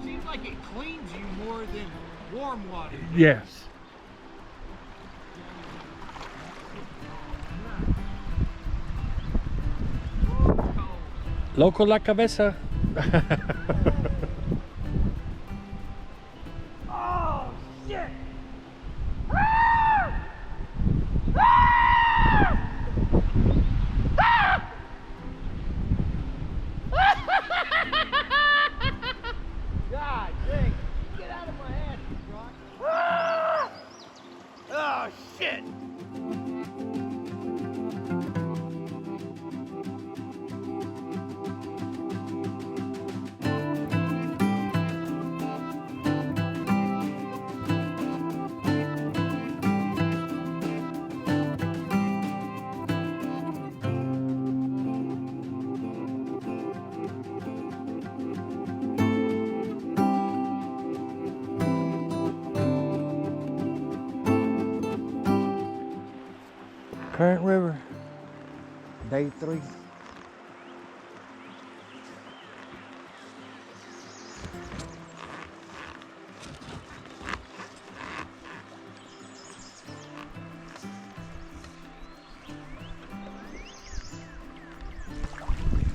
Seems like it cleans you more than warm water.
Yes. Loco la cabeza.
Oh, shit! God dang! Get out of my hand, Brock! Oh, shit!
Current River, day 3.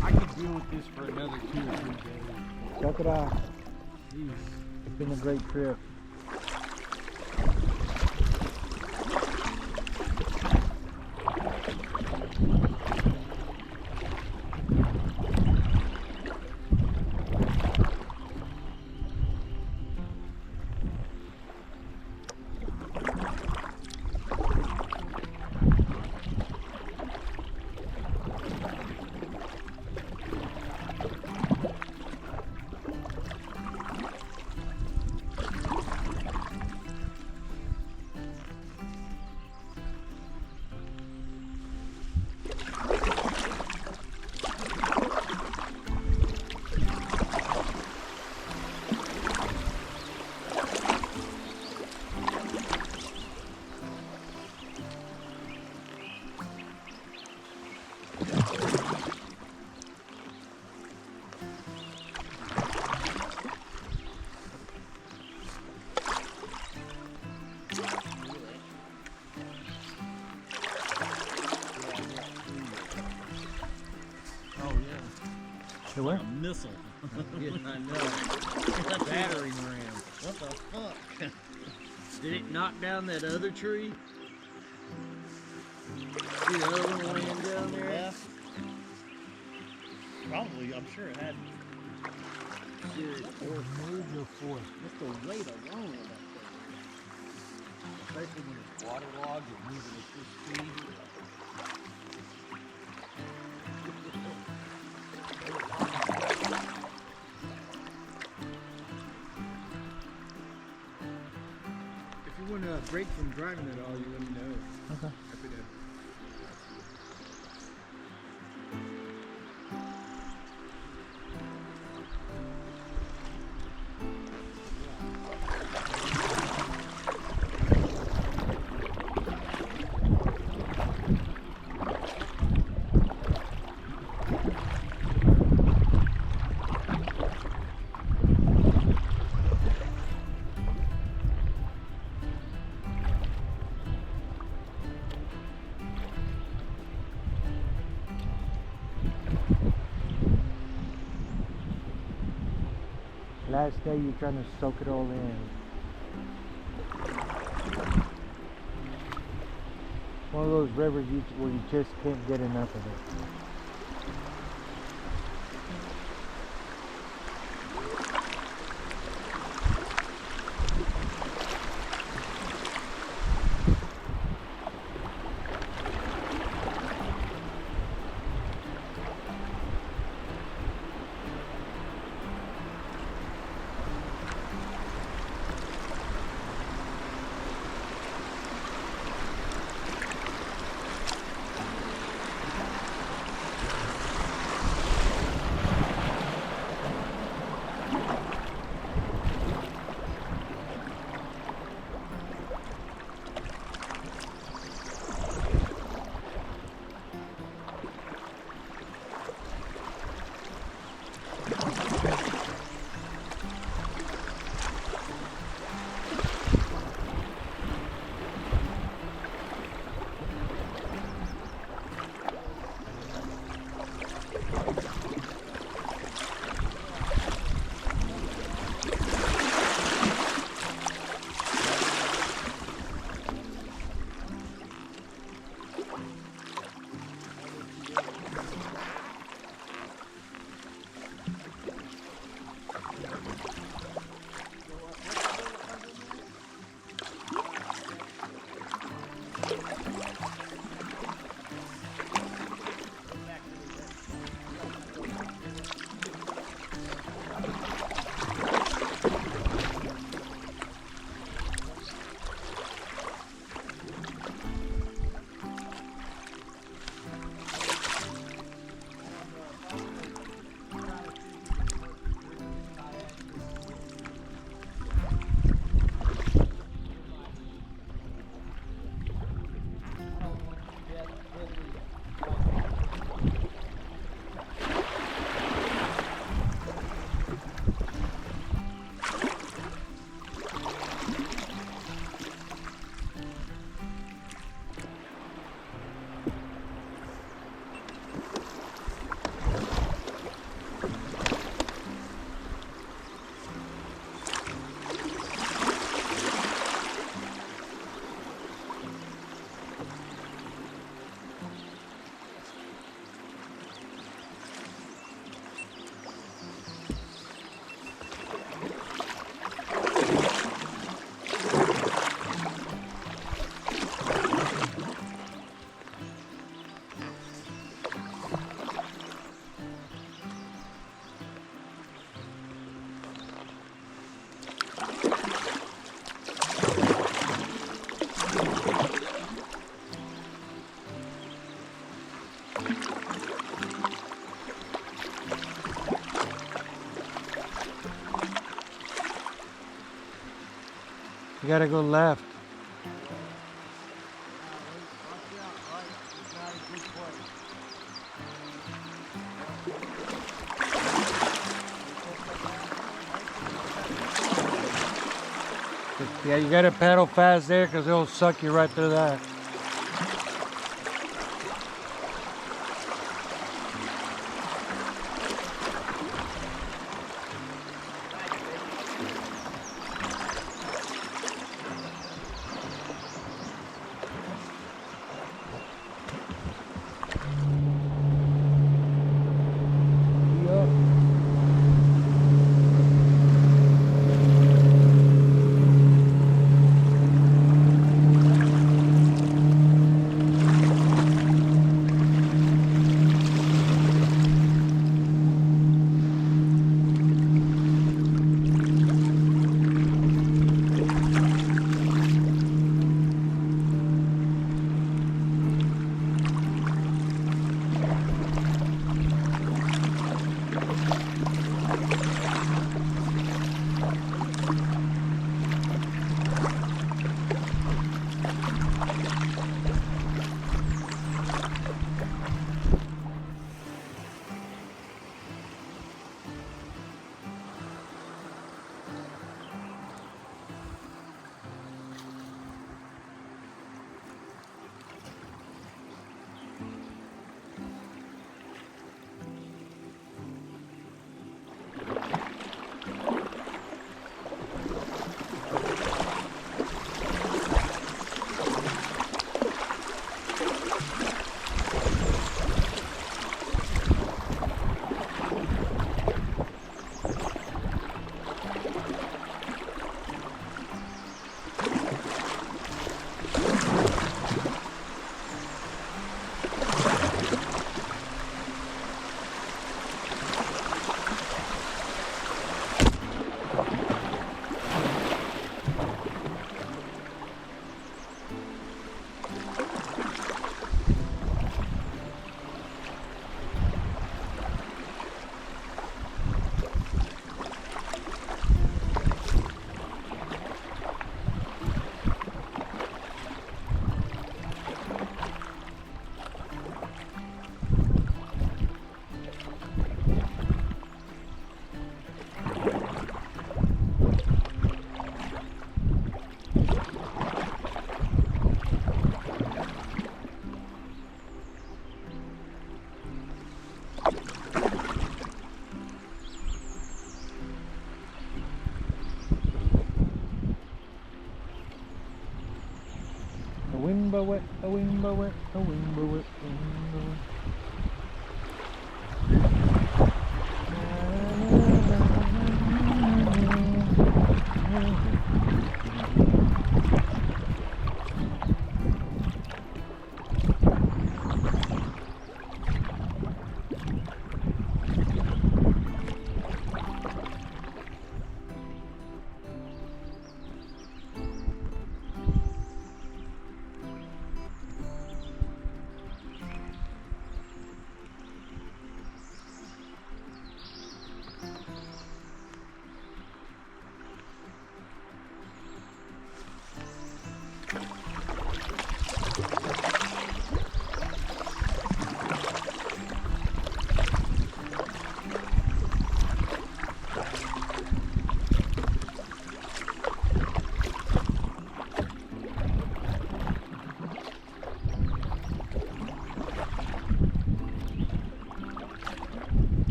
I could deal with this for another 2 or 3 days.
Check it out.
Jeez.
It's been a great trip.
To where?
A missile. Yeah, I know. Battering ram. What the fuck? Did it knock down that other tree? See the other one laying down there?
Yeah. Probably, I'm sure it had.
Shit.
Major force.
Just the weight alone of that thing.
Especially when it's waterlogged and moving at this speed.
If you want to break from driving at all, you let me know.
Okay.
Happy to.
Last day you're trying to soak it all in. One of those rivers where you just can't get enough of it. You gotta go left.
Watch out, right? It's not a good place.
Yeah, you gotta paddle fast there because it'll suck you right through that. A wind blow it, a wind blow it, a wind blow it, a wind blow it.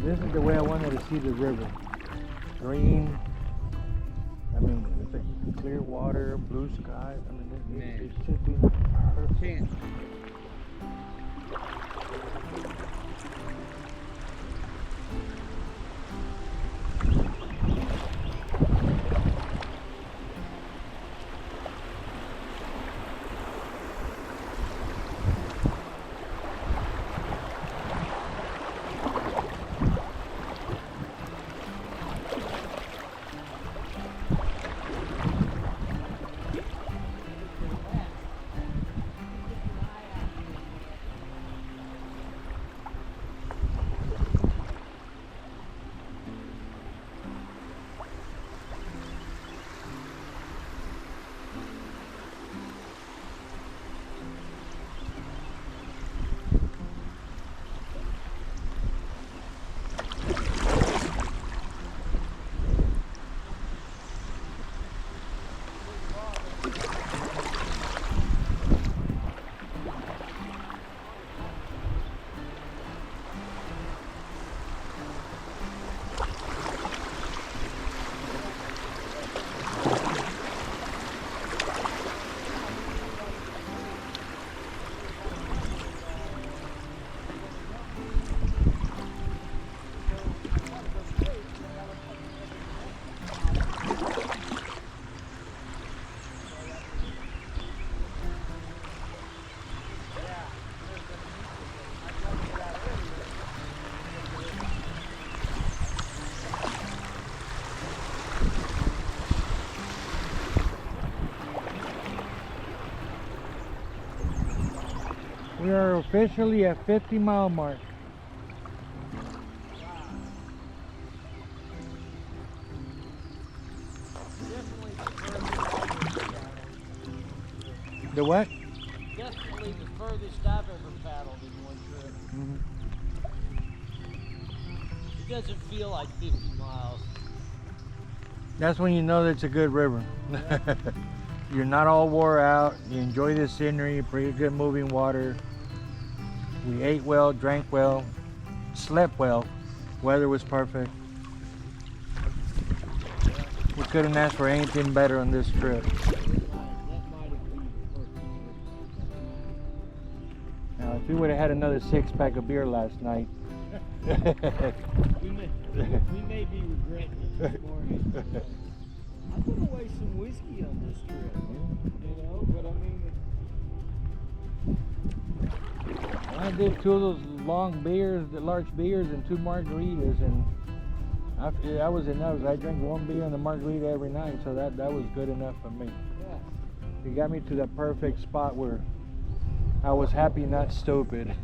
This is the way I wanted to see the river. Green. I mean, it's like clear water, blue sky. I mean, it should be perfect.
Can't.
We are officially at 50-mile mark.
Definitely the furthest
The what?
definitely the furthest I've ever paddled in one trip. It doesn't feel like 50 miles.
That's when you know that it's a good river. You're not all wore out. You enjoy the scenery, pretty good moving water. We ate well, drank well, slept well. Weather was perfect. We couldn't ask for anything better on this trip.
That might have been the first trip.
Now, if we would have had another 6-pack of beer last night,
We may be regretting it this morning. I put away some whiskey on this trip, you know, but I mean,
I did 2 of those long beers, the large beers, and 2 margaritas, and after that was enough. I drink 1 beer and a margarita every night, so that was good enough for me.
yeah.
It got me to that perfect spot where I was happy, not stupid.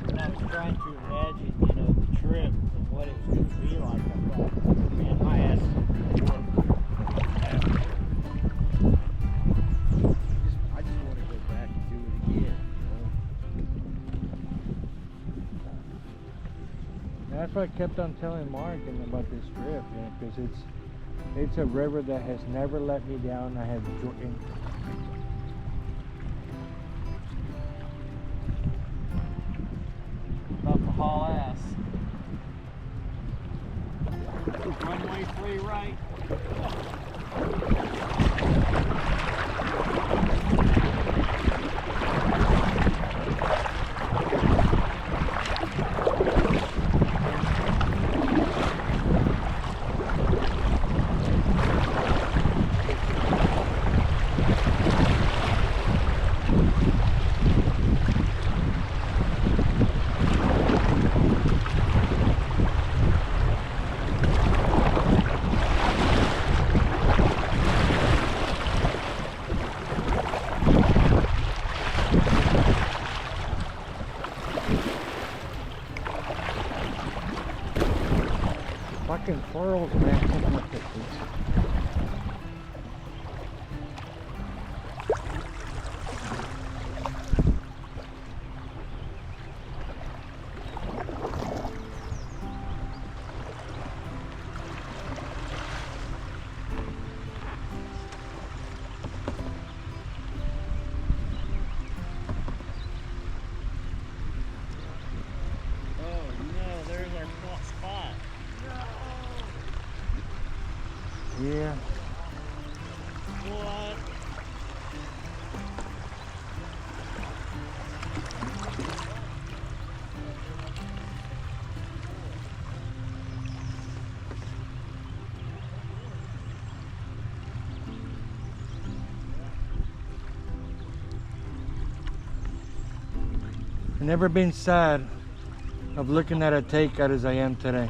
And I was trying to imagine, you know, the trip and what it was going to be like. I thought, man, my ass is going to I just want to go back and do it again, you know.
That's what I kept on telling Mark about this trip, you know, because it's a river that has never let me down. I have
About to haul ass. Runway 3 right.
fucking swirls, man. Yeah.
What?
I've never been sad of looking at a takeout as I am today.